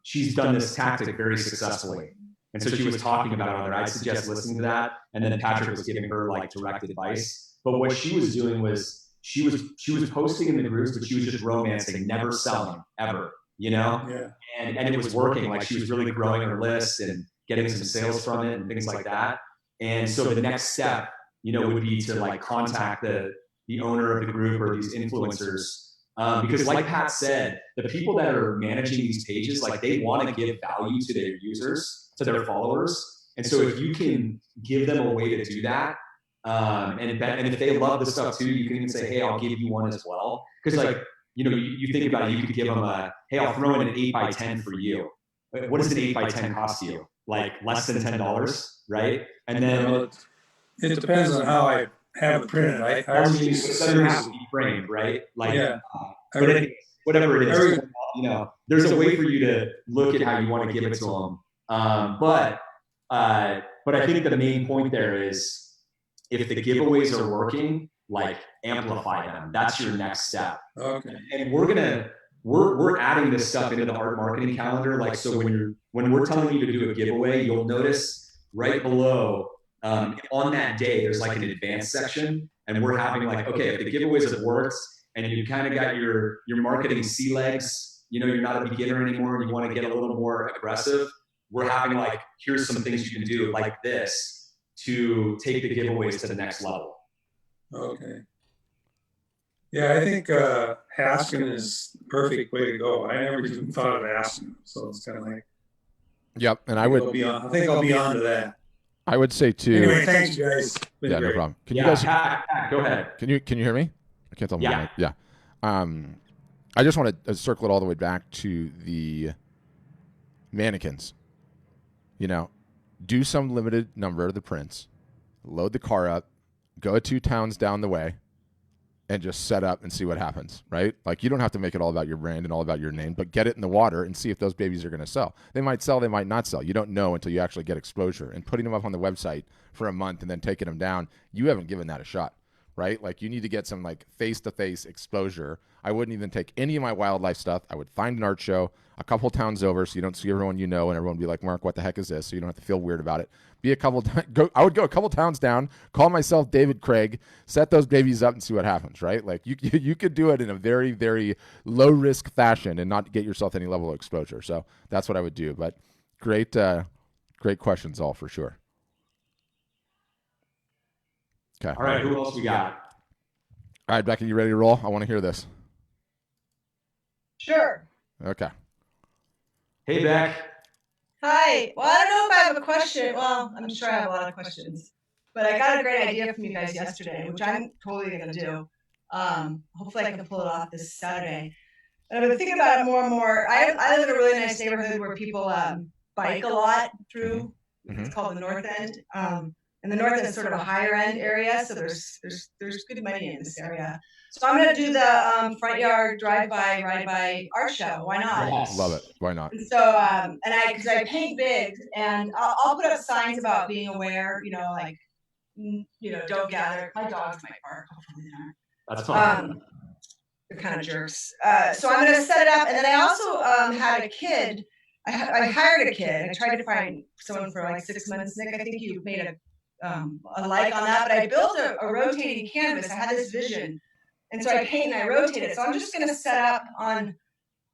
she's done this tactic very successfully. And so she was talking about it on there. I'd suggest listening to that. And then Patrick was giving her like direct advice. But what she was doing was she was posting in the groups, but she was just romancing, never selling ever, you know? Yeah. And it was working. Like, she was really growing her list and getting some sales from it and things like that. And so the next step, you know, would be to like contact the owner of the group or these influencers. Because like Pat said, the people that are managing these pages, like, they want to give value to their users, to their followers. And so if you can give them a way to do that, and if they love the stuff too, you can even say, hey, I'll give you one as well. Because, like, you know, you think about it, you could give them hey, I'll throw in an 8x10 for you. What does an 8x10 cost you? Like less than $10, right? And then it depends on how I have it printed. I use it doesn't have to be framed, right? Like, yeah. But whatever it is, you know, there's a way for you to look at how you want to give it to them. But I think the main point there is, if the giveaways are working, like, amplify them. That's your next step. Okay. And we're adding this stuff into the art marketing calendar. Like, so when we're telling you to do a giveaway, you'll notice right below, on that day, there's like an advanced section, and we're having like, okay, if the giveaways have worked and you kind of got your marketing sea legs, you know, you're not a beginner anymore and you want to get a little more aggressive, we're having like, here's some things you can do like this to take the giveaways to the next level. Okay. Yeah, I think asking is the perfect way to go. I never even thought of asking, so it's kind of like. Yep, and I think I'll be on to that. I would say too. Anyway, thanks, you guys. Yeah, great. no problem. Can you Yeah, guys Pat, go ahead. Can you hear me? I can't tell. Yeah. Yeah. I just want to circle it all the way back to the mannequins. you know, do some limited number of the prints, load the car up, go 2 towns down the way, and just set up and see what happens, right? Like, you don't have to make it all about your brand and all about your name, but get it in the water and see if those babies are going to sell. They might sell, they might not sell. You don't know until you actually get exposure. And putting them up on the website for a month and then taking them down, you haven't given that a shot, right? Like, you need to get some like face-to-face exposure. I wouldn't even take any of my wildlife stuff. I would find an art show a couple towns over so you don't see everyone you know and everyone be like, Mark, what the heck is this? So you don't have to feel weird about it. I would go a couple towns down, call myself David Craig, set those babies up and see what happens, right? Like, you could do it in a very, very low risk fashion and not get yourself any level of exposure. So that's what I would do. But great questions all for sure. Okay. All right, who else we got? All right, Becky, you ready to roll? I want to hear this. Sure. Okay. Hey, Beck. Hi. Well, I don't know if I have a question. Well, I'm sure I have a lot of questions, but I got a great idea from you guys yesterday, which I'm totally going to do. Hopefully I can pull it off this Saturday. And I've been thinking about it more and more. I live in a really nice neighborhood where people bike a lot through. It's called the North End. And the North End is sort of a higher end area, so there's good money in this area. So I'm going to do the front yard drive-by, ride-by art show. Why not? Yes. Love it. Why not? And so, because I paint big, and I'll put up signs about being aware, like, don't gather. My dogs might bark. Hopefully not. That's fine. They're kind of jerks. So I'm going to set it up, and then I also had a kid. I hired a kid. I tried to find someone for like 6 months. Nick, I think you made a like on that, but I built a rotating canvas. I had this vision. And so I paint and I rotate it. So I'm just going to set up on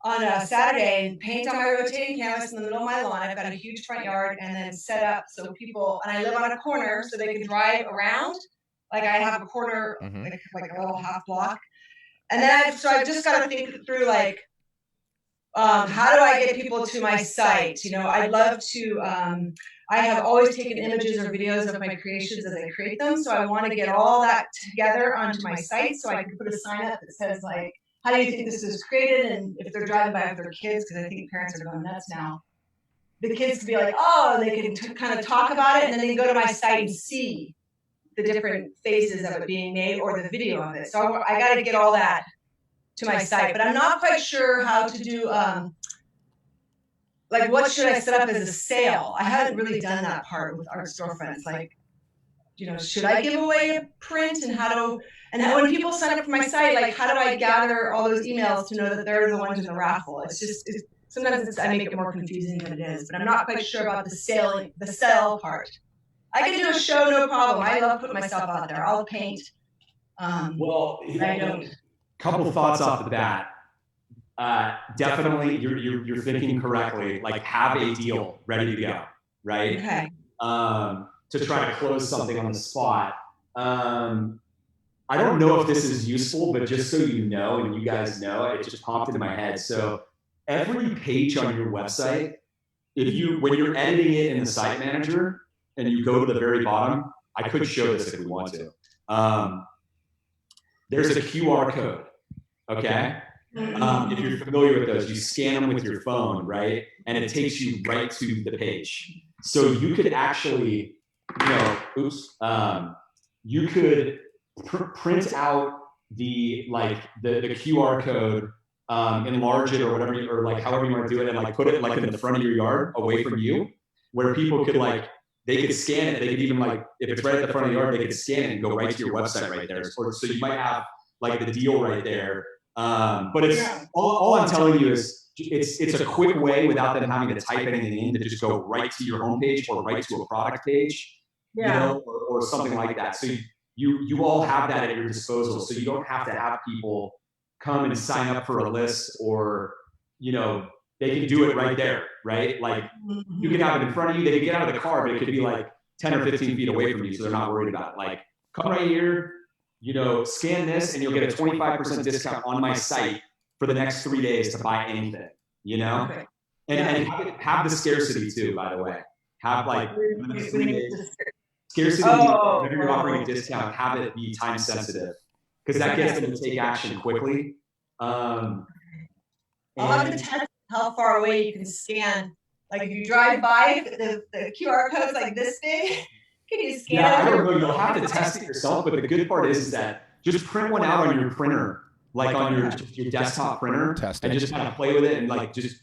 a Saturday and paint on my rotating canvas in the middle of my lawn. I've got a huge front yard, and then set up so people, and I live on a corner so they can drive around. Like, I have a corner, like a little half block. And then I've just got to think through, like, how do I get people to my site? I'd love to, I have always taken images or videos of my creations as I create them. So I want to get all that together onto my site so I can put a sign up that says, like, how do you think this is created? And if they're driving by with their kids, because I think parents are going nuts now, the kids can be like, oh, they can kind of talk about it, and then they can go to my site and see the different phases of it being made or the video of it. So I got to get all that to my site, but I'm not quite sure how to do, like, what should I set up as a sale? I haven't really done that part with Art Storefronts. Like, should I give away a print, and when people sign up for my site, like, how do I gather all those emails to know that they're the ones in the raffle? Sometimes I make it more confusing than it is, but I'm not quite sure about the sell part. I can do a show, no problem. I love putting myself out there. I'll paint. Well, I don't. Couple thoughts off the bat. Definitely, you're thinking correctly. Like, have a deal ready to go, right? Okay. To try to close something on the spot. I don't know if this is useful, but just so you know, and you guys know, it just popped into my head. So every page on your website, when you're editing it in the site manager and you go to the very bottom, I could show this if we want to. There's a QR code, okay? If you're familiar with those, you scan them with your phone, right? And it takes you right to the page. So you could actually, you could print out the QR code, enlarge it or whatever, or like however you want to do it, and like put it like in the front of your yard away from you, where people could they could scan it. They could even if it's right at the front of the yard, they could scan it and go right to your website right there. So you might have like the deal right there. But it's all I'm telling you is it's a quick way without them having to type anything in to just go right to your homepage or right to a product page, or something like that. So you all have that at your disposal. So you don't have to have people come and sign up for a list, or they can do it right there, right? Like, you can have it in front of you. They can get out of the car, but it could be like 10 or 15 feet away from you, so they're not worried about it. Like, come right here, scan this, and you'll get a 25% discount on my site for the next 3 days to buy anything, Okay. And have the scarcity too, by the way. Have like 3 days. Scarcity, whenever you're offering a discount, have it be time sensitive, because that gets them to take action quickly. I'll have to test how far away you can scan Like if you drive by, the QR code's like this big. Can you scan Yeah, it? I don't know. You'll have to test it yourself, but the good part is that just print one out on your printer, like on your desktop printer, Test and it. just kind of play with it and like just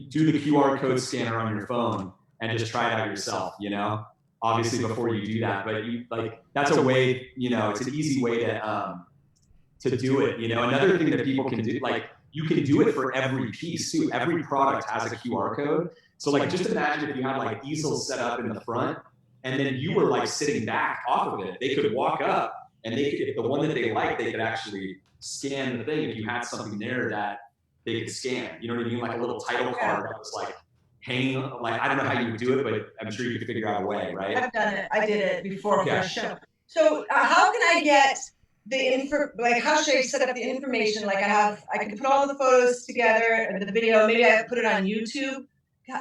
do the QR code scanner on your phone and just try it out yourself. You know, obviously before you do that, but you like that's a way. You know, it's an easy way to do it. You know, another thing that people can do, like you can do it for every piece too. Every product has a QR code. So like just imagine if you had like easels set up in the front and then you were like sitting back off of it. They could walk up and they could, if the one that they like, they could actually scan the thing if you had something there that they could scan. You know what I mean? Like a little title card that was like hanging, like I don't know how you would do it, but I'm sure you could figure out a way, right? I've done it. I did it before Okay. for a show. So how can I get the info? Like how should I set up the information? Like I can put all the photos together and the video. Maybe I put it on YouTube.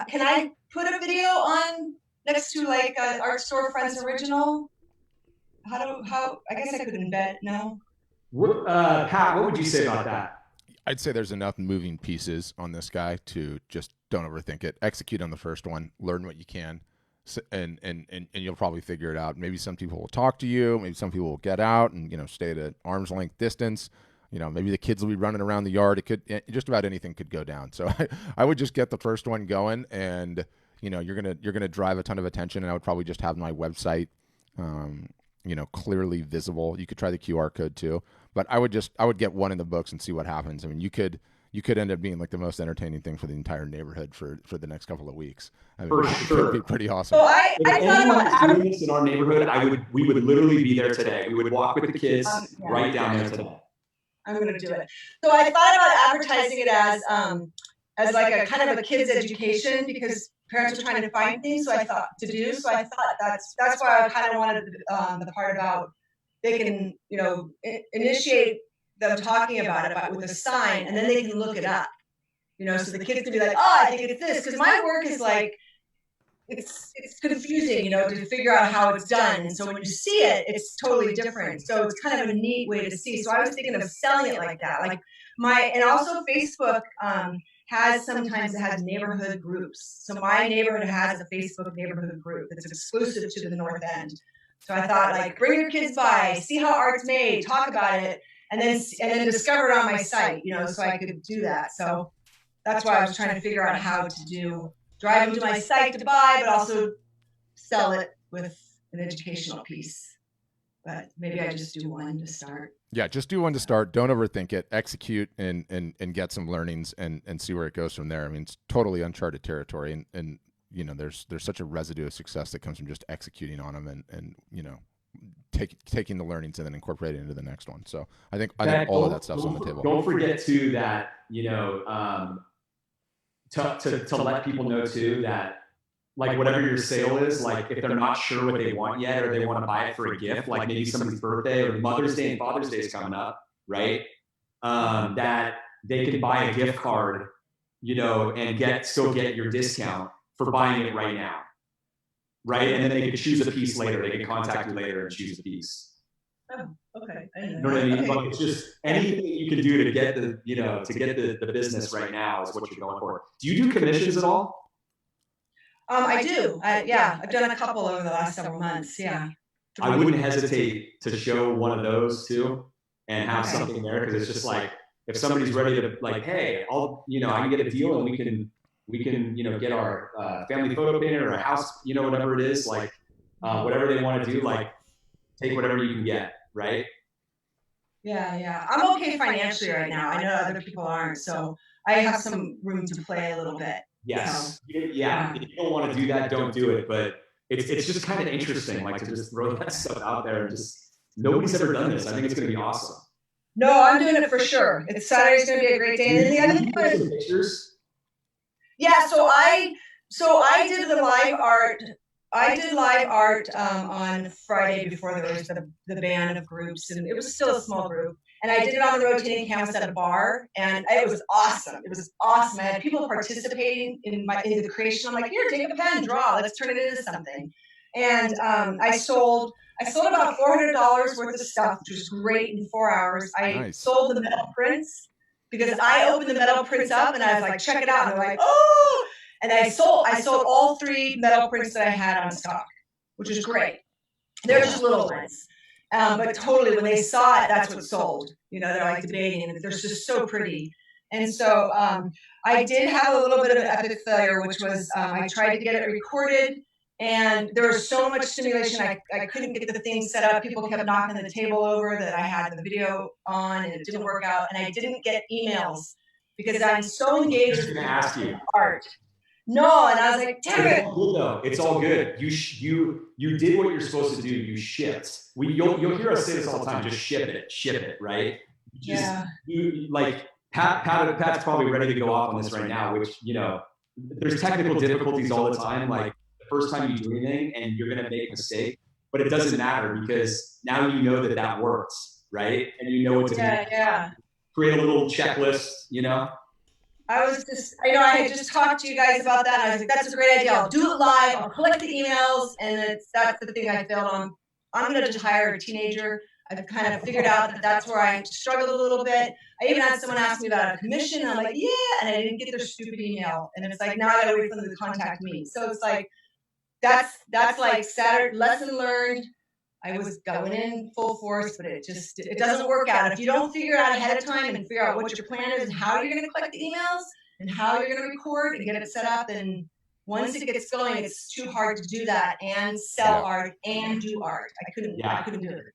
Can I put a video on next to like Art Storefronts original? How? I guess I could embed. No. Pat, what would you say about that? I'd say there's enough moving pieces on this guy to just don't overthink it. Execute on the first one. Learn what you can, and you'll probably figure it out. Maybe some people will talk to you. Maybe some people will get out and stay at an arm's length distance. Maybe the kids will be running around the yard. It could just about anything could go down. So I would just get the first one going, and you're gonna drive a ton of attention. And I would probably just have my website, clearly visible. You could try the QR code too, but I would get one in the books and see what happens. I mean, you could end up being like the most entertaining thing for the entire neighborhood for the next couple of weeks. I mean, For sure. It'd be pretty awesome. So I If thought anyone about was doing this in our neighborhood, we would literally be there today. We would walk with the kids Yeah. right down there today. I'm going to do it. So I thought about advertising it as like a kind of a kids education because parents are trying to find things. So I thought that's why I kind of wanted the part about they can initiate them talking about it with a sign and then they can look it up. So the kids can be like, oh, I think it's this because my work is like it's confusing, to figure out how it's done. And so when you see it, it's totally different. So it's kind of a neat way to see. So I was thinking of selling it like that. Like and also Facebook sometimes it has neighborhood groups. So my neighborhood has a Facebook neighborhood group that's exclusive to the North End. So I thought like bring your kids by, see how art's made, talk about it, and then discover it on my site, so I could do that. So that's why I was trying to figure out how to drive them to my site to buy, but also sell it with an educational piece. But maybe I just do one to start. Yeah, just do one to start. Don't overthink it. Execute and get some learnings and see where it goes from there. I mean, it's totally uncharted territory, and there's such a residue of success that comes from just executing on them and taking the learnings and then incorporating it into the next one. So I think all of that stuff's on the table. Don't forget too that to let people know too that like whatever your sale is, like if they're not sure what they want yet or they want to buy it for a gift, like maybe somebody's birthday or Mother's Day and Father's Day is coming up, right? That they can buy a gift card, and still get your discount for buying it right now, right? And then they can choose a piece later. They can contact you later and choose a piece. Oh, okay. You know what I mean? Okay. Like it's just anything that you can do to get the business right now is what you're going for. Do you do commissions at all? I do. I've done a couple over the last several months. Yeah. I wouldn't hesitate to show one of those too and have something there because it's just like if somebody's ready to like, hey, I can get a deal and we can get our family photo painter or a house, whatever it is, like whatever they want to do, like take whatever you can get, right? Yeah. I'm okay financially right now. I know other people aren't, so I have some room to play a little bit. Yes. So, yeah. If you don't want to do that, don't do it. But it's just kind of interesting, like to just throw that stuff out there and just nobody's ever done this. I think it's going to be awesome. No, I'm doing it for sure. Saturday's going to be a great day. And then the other thing was pictures. Yeah. So I did the live art. I did live art on Friday before there was the ban of groups, and it was still a small group. And I did it on the rotating canvas at a bar, and it was awesome. It was awesome. I had people participating in the creation. I'm like, here, take a pen, draw. Let's turn it into something. And I sold about $400 worth of stuff, which was great in 4 hours. I sold the metal prints because I opened the metal prints up, and I was like, check it out. And they're like, oh. And I sold all 3 metal prints that I had on stock, which is great. They're just little ones. But totally, when they saw it, that's what sold. They're like debating, and they're just so pretty. And so I did have a little bit of an epic failure, which was I tried to get it recorded, and there was so much stimulation, I couldn't get the thing set up. People kept knocking the table over that I had the video on, and it didn't work out. And I didn't get emails because I'm so engaged with art. No, and I was like, damn it. It's all good. You did what you're supposed to do. You shipped. You'll hear us say this all the time. Just ship it, right? Pat's probably ready to go off on this right now. Which there's technical difficulties all the time. Like the first time you do anything, and you're gonna make a mistake, but it doesn't matter because now you know that works, right? And you know what to do. Create a little checklist, I had just talked to you guys about that. And I was like, that's a great idea. I'll do it live. I'll collect the emails. And that's the thing I failed on. I'm going to just hire a teenager. I've kind of figured out that that's where I struggled a little bit. I even had someone ask me about a commission. And I'm like, yeah. And I didn't get their stupid email. And it's like, now I got to wait for them to contact me. So it's like, that's like Saturday lesson learned. I was going in full force, but it doesn't work out. If you don't figure out ahead of time and figure out what your plan is and how you're going to collect the emails and how you're going to record and get it set up, then once it gets going, it's too hard to do that and sell art and do art. I couldn't do it.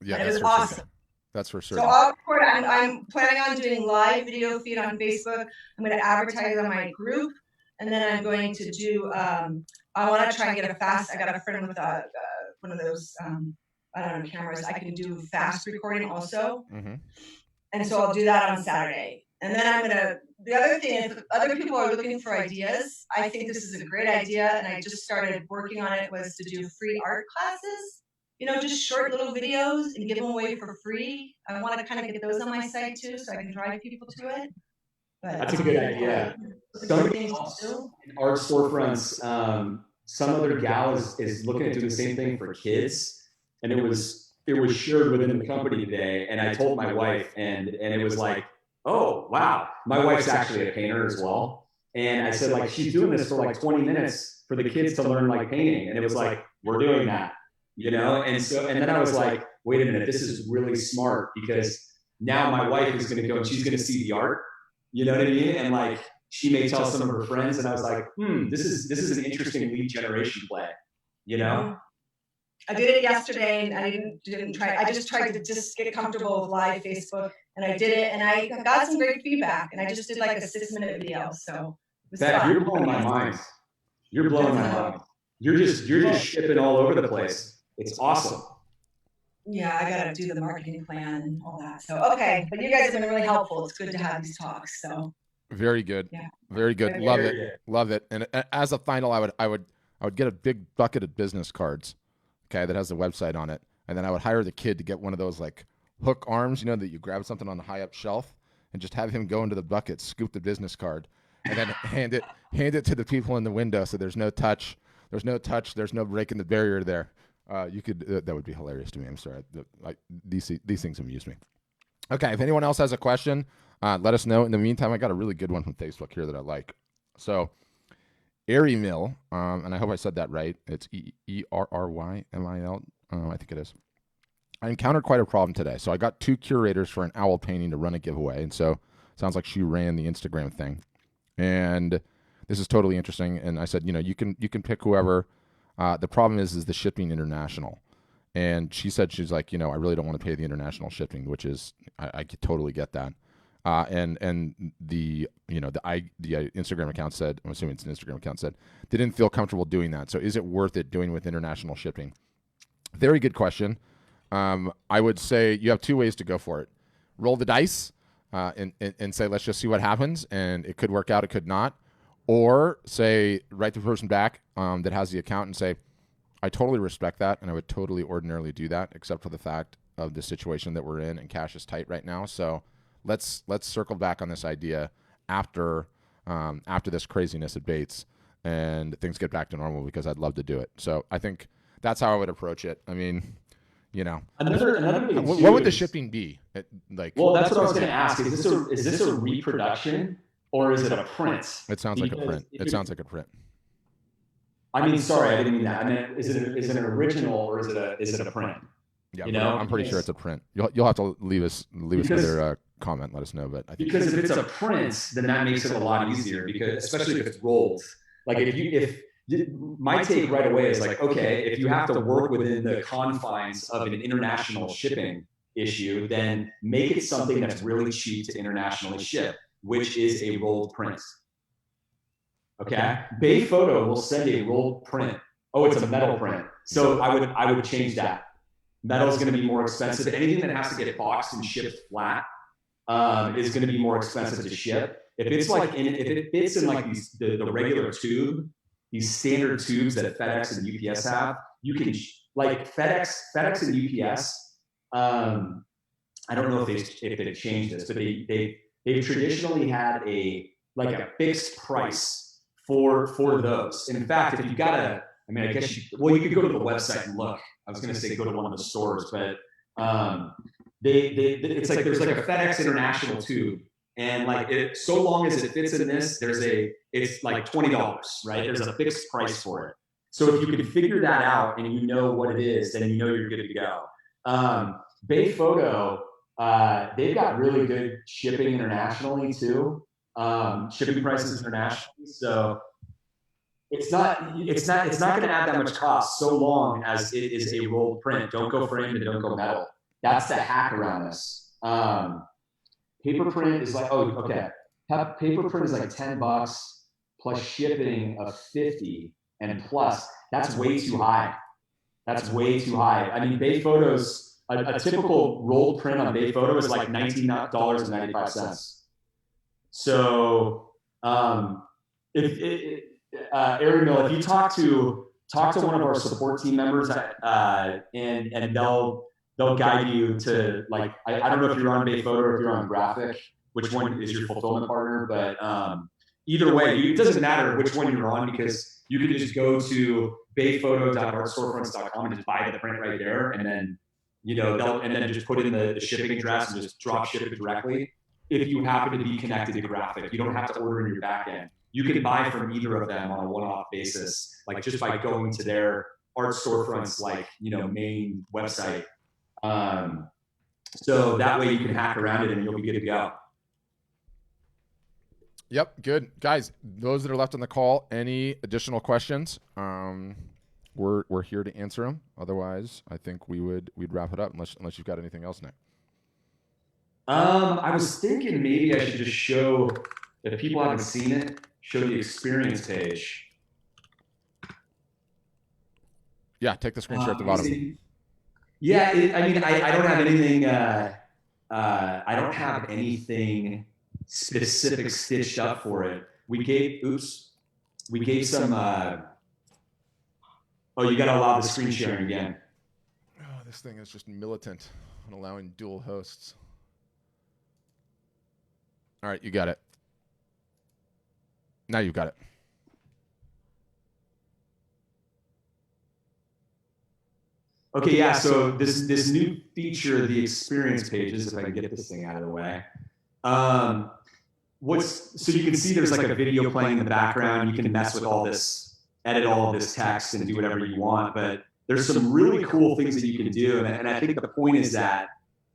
Yeah, but it was awesome. Certain. That's for certain. So I'll record. I'm planning on doing live video feed on Facebook. I'm going to advertise on my group, and then I'm going to do. I want to try and get I got a friend with one of those, I don't know, cameras. I can do fast recording also. Mm-hmm. And so I'll do that on Saturday. And then the other thing, if other people are looking for ideas, I think this is a great idea. And I just started working on it, was to do free art classes, just short little videos and give them away for free. I want to kind of get those on my site too, so I can drive people to it. But that's a good idea. Somebody else in Art Storefronts, some other gal is looking at doing the same thing for kids, and it was shared within the company today. And I told my wife, and it was like, oh wow, my wife's actually a painter as well. And I said, like, she's doing this for like 20 minutes for the kids to learn like painting, and it was like, we're doing that, And then I was like, wait a minute, this is really smart, because now my wife is going to go and she's going to see the art, you know what I mean, and like, she may tell some of her friends, and I was like, this is an interesting lead generation play, I did it yesterday, and I didn't try. I just tried to just get comfortable with live Facebook, and I did it, and I got some great feedback, and I just did like a 6-minute video. So it was fun. You're blowing my mind. You're blowing my mind. You're just shipping all over the place. It's awesome. Yeah, I got to do the marketing plan and all that. So okay, but you guys have been really helpful. It's good to have these talks. So. Very good. Yeah. Very good. Love it. Love it. And as a final, I would get a big bucket of business cards, okay, that has the website on it, and then I would hire the kid to get one of those like hook arms, that you grab something on the high up shelf, and just have him go into the bucket, scoop the business card, and then hand it to the people in the window. So there's no touch. There's no breaking the barrier there. You could that would be hilarious to me. I'm sorry. These things amuse me. Okay. If anyone else has a question, let us know. In the meantime, I got a really good one from Facebook here that I like. So, Airy Mill, and I hope I said that right. It's ERRYMIL. I think it is. I encountered quite a problem today. So I got 2 curators for an owl painting to run a giveaway. And so sounds like she ran the Instagram thing. And this is totally interesting. And I said, you can pick whoever. The problem is the shipping international. And she said, she's like, I really don't want to pay the international shipping, which is, I could totally get that. And the Instagram account said, I'm assuming it's an Instagram account, said they didn't feel comfortable doing that. So is it worth it doing with international shipping? Very good question. I would say you have 2 ways to go for it. Roll the dice and say, let's just see what happens. And it could work out, it could not. Or say, write the person back that has the account and say, I totally respect that, and I would totally ordinarily do that, except for the fact of the situation that we're in, and cash is tight right now. So let's circle back on this idea after this craziness abates and things get back to normal, because I'd love to do it. So I think that's how I would approach it. I mean, another thing what would the shipping be? Well, that's what I was going to ask. Is this a reproduction or is it a print? It sounds like a Because print. if It sounds like a print. I mean, sorry, I didn't mean that. I mean, is it an original or is it a print? Yeah, You know, I'm pretty sure it's a print. You'll have to leave us another comment. Let us know. But I think because if it's a print, then that makes it a lot easier. Because especially if it's rolled, like if my take right away is like, okay, if you have to work within the confines of an international shipping issue, then make it something that's really cheap to internationally ship, which is a rolled print. Okay, Bay Photo will send a rolled print. Oh, it's a metal print. So I would change that. Metal is going to be more expensive. Anything that has to get boxed and shipped flat is going to be more expensive to ship. If it fits in like the regular tube, these standard tubes that FedEx and UPS have, you can like FedEx and UPS. I don't know if they changed this, but they've traditionally had a fixed price for those. And in fact, if you've got I guess you could go to the website and look. I was going to say go to one of the stores, but it's like there's like a FedEx International tube, and like so long as it fits in this, it's like $20, right? There's a fixed price for it. So if you can figure that out and you know what it is, then you know you're good to go. Bay Photo, they've got really good shipping internationally too. Shipping prices internationally, so. It's not going to add that much cost so long as it is a rolled print. Don't go framed and don't go metal. That's the hack around this. Paper print is like, oh, okay. Paper print is like $10 plus shipping of $50 and plus. That's way too high. That's way too high. I mean, Bay Photos, a typical rolled print on Bay Photo is like $19.95. So Aaron Mill, if you talk to one of our support team members, and they'll guide you to like I don't know if you're on Bay Photo or if you're on Graphic, which one is your fulfillment partner, but either way, it doesn't matter which one you're on because you can just go to bayphoto.artstorefronts.com and just buy the print right there, and then and then just put in the shipping address and just drop ship it directly. If you happen to be connected to Graphic, you don't have to order in your back end. You can buy from either of them on a one-off basis, like just by going to their Art Storefronts, main website. So that way you can hack around it and you'll be good to go. Yep, good. Guys, those that are left on the call, any additional questions? We're here to answer them. Otherwise, I think we'd wrap it up unless you've got anything else, Nick. I was thinking maybe I should just show, if people haven't seen it, show the experience page. Yeah, take the screen share at the bottom. Yeah, I don't have anything. I don't have anything specific stitched up for it. We gave some. You got to allow the screen sharing again. Oh, this thing is just militant on allowing dual hosts. All right, you got it. Now you've got it. Okay, yeah, so this new feature, the experience pages, if I can get this thing out of the way. So you can see there's like a video playing in the background. You can mess with all this, edit all of this text and do whatever you want, but there's some really cool things that you can do. And I think the point is that,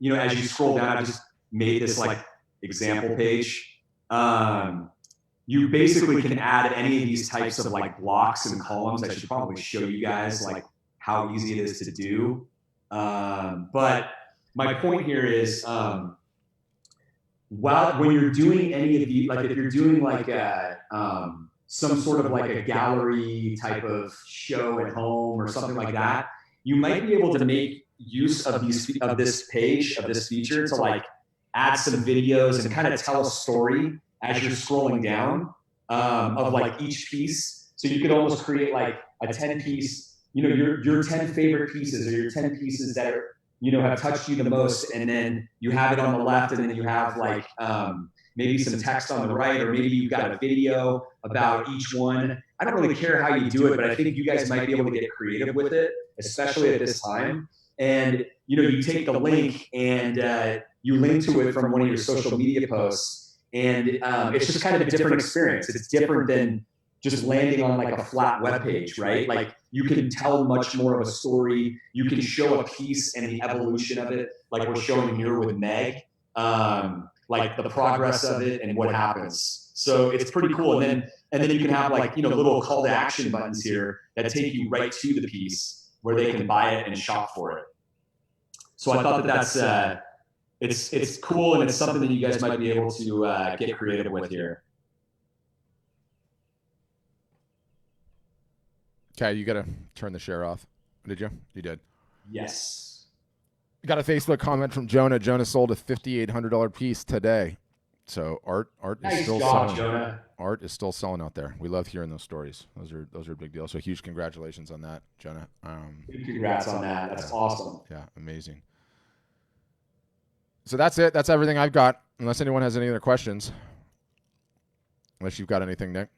as you scroll down, I just made this like example page. You basically can add any of these types of like blocks and columns. I should probably show you guys like how easy it is to do. But my point here is, when you're doing any of the, like if you're doing like some sort of like a gallery type of show at home or something like that, you might be able to make use of this feature to like add some videos and kind of tell a story as you're scrolling down of like each piece. So you could almost create like a 10-piece, your 10 favorite pieces or your 10 pieces that are, have touched you the most. And then you have it on the left and then you have like maybe some text on the right, or maybe you've got a video about each one. I don't really care how you do it, but I think you guys might be able to get creative with it, especially at this time. And, you take the link and you link to it from one of your social media posts. And it's just kind of a different experience. It's different than just landing on like a flat web page, right? Like you can tell much more of a story. You can show a piece and the evolution of it, like we're showing here with Meg, like the progress of it and what happens. So it's pretty cool. And then you can have like, little call to action buttons here that take you right to the piece where they can buy it and shop for it. So I thought that's it's cool, and it's something that you guys might be able to get creative with here. Okay, you got to turn the share off. Did you? You did. Yes. Got a Facebook comment from Jonah. Jonah sold a $5,800 piece today. So art is still selling. Jonah. Art is still selling out there. We love hearing those stories. Those are a big deal. So huge congratulations on that, Jonah. Congrats on that. That's awesome. Yeah, amazing. So that's it. That's everything I've got. Unless anyone has any other questions. Unless you've got anything, Nick.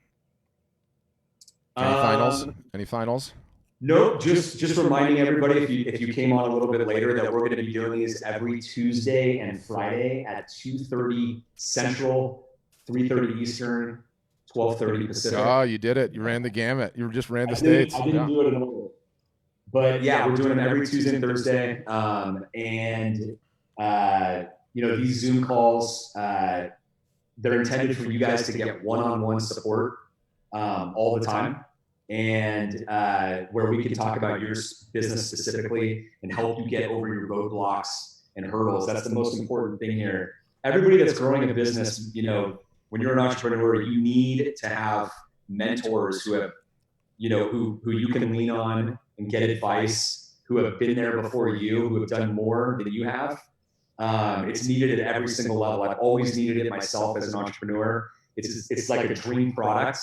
Any finals? Any finals? Nope. Just reminding everybody, if you came on a little bit later, that we're going to be doing these every Tuesday and Friday at 2:30 Central, 3:30 Eastern, 12:30 Pacific. Oh, you did it. You ran the gamut. You just ran the states. I didn't do it in order. But yeah, we're doing them every Tuesday and Thursday. These Zoom calls, they're intended for you guys to get one-on-one support all the time. And where we can talk about your business specifically and help you get over your roadblocks and hurdles. That's the most important thing here. Everybody that's growing a business, when you're an entrepreneur, you need to have mentors who have, who you can lean on and get advice, who have been there before you, who have done more than you have. It's needed at every single level. I've always needed it myself as an entrepreneur. It's like a dream product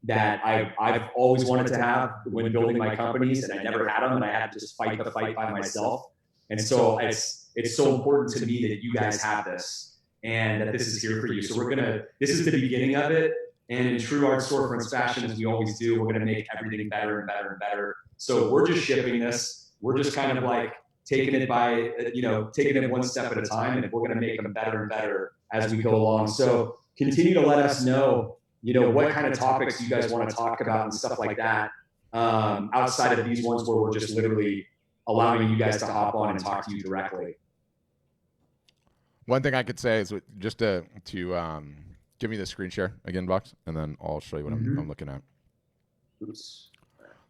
that I've always wanted to have when building my companies, and I never had them, and I had to just fight the fight by myself. And so it's so important to me that you guys have this and that this is here for you. So this is the beginning of it. And in true Art Storefronts fashion, as we always do, we're going to make everything better and better and better. So we're just shipping this. We're just kind of like taking it one step at a time, and we're going to make them better and better as we go along. So continue to let us know, what kind of topics you guys want to talk about and stuff like that, outside of these ones where we're just literally allowing you guys to hop on and talk to you directly. One thing I could say is just to give me the screen share again, Box, and then I'll show you what I'm looking at. Oops.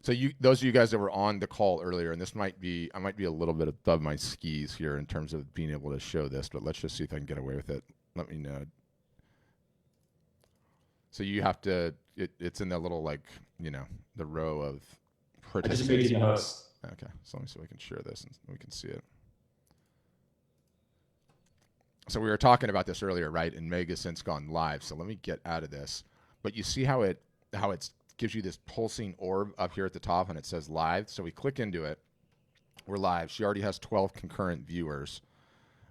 So those of you guys that were on the call earlier, and I might be a little bit above my skis here in terms of being able to show this, but let's just see if I can get away with it. Let me know. So you have to, it's in the little, the row of participants. I just made you the host. Okay, so let me see if we can share this and we can see it. So we were talking about this earlier, right? And Meg has since gone live. So let me get out of this. But you see how it gives you this pulsing orb up here at the top, and it says live. So we click into it. We're live. She already has 12 concurrent viewers.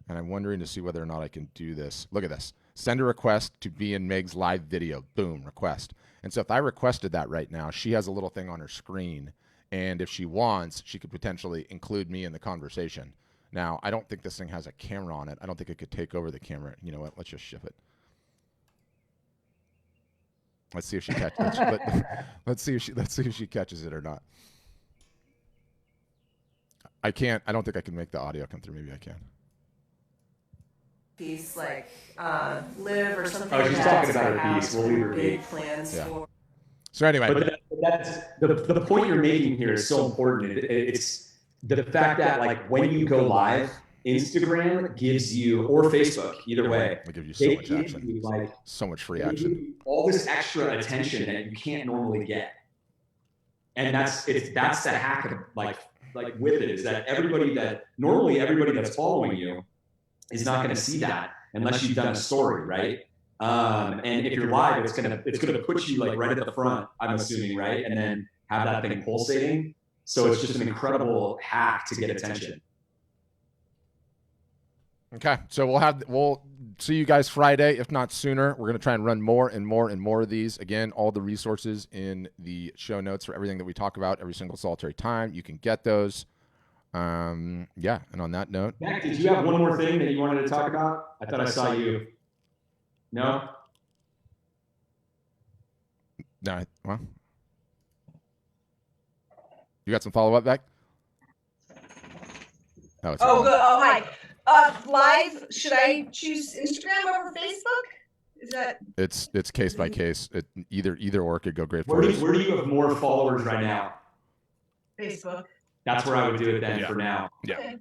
And I'm wondering to see whether or not I can do this. Look at this. Send a request to be in Meg's live video. Boom, request. And so if I requested that right now, she has a little thing on her screen. And if she wants, she could potentially include me in the conversation. Now, I don't think this thing has a camera on it. I don't think it could take over the camera. You know what? Let's just ship it. Let's see if she catches. let's see if she catches it or not. I can't. I don't think I can make the audio come through. Maybe I can. Piece like live or something. Oh, she's talking about her piece. We'll leave her be. Plans for. So anyway, but that's the point you're making here is so important. It's the fact that when you go live, Instagram gives you, or Facebook, either way, they give you so much action, so much free action, all this extra attention that you can't normally get. And that's the hack of with it, is that everybody that's following you is not going to see that unless you've done a story, right? And if you're live, it's gonna put you right at the front, I'm assuming, right? And then have that thing pulsating. So it's just an incredible hack to get attention. Okay, so we'll see you guys Friday, if not sooner. We're gonna try and run more and more and more of these. Again, all the resources in the show notes for everything that we talk about every single solitary time. You can get those. And on that note, Mac, did you have one more thing that you wanted to talk about? I thought I saw you. No. No. Well, you got some follow up, Beck? Oh, it's Oh, okay. good. Oh, hi. Live, should I choose Instagram over Facebook? Is that It's case by case. It either or could go great Where for do, us. where do you have more followers right now? Facebook? That's where I would do it then Yeah. for now. Yeah. Okay.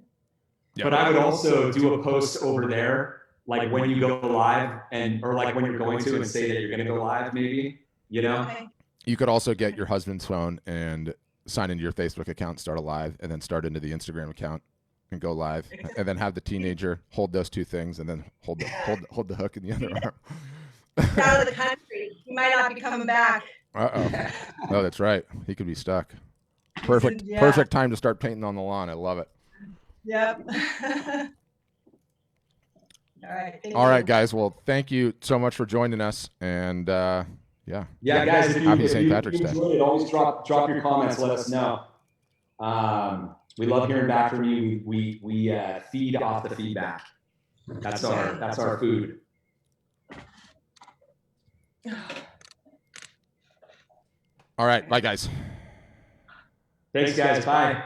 Yeah. But I would also do a post over there, like when you go live or like when you're going to and say that you're going to go live, maybe, you know? Okay. You could also get your husband's phone and sign into your Facebook account, start a live, and then start into the Instagram account and go live, and then have the teenager hold those two things, and then hold the hook in the other arm. He's out of the country. He might not be coming back. Oh, that's right. He could be stuck. Perfect. Yeah. Perfect time to start painting on the lawn. I love it. Yep. All right. Thank All you. right, guys. Well, thank you so much for joining us, and yeah. Yeah, guys, if you, Happy if St. you Patrick's Day. enjoyed it, always drop your comments. Let us know. We love hearing back from you. We feed off the feedback. That's our food. All right. Bye, guys. Thanks, guys. Bye.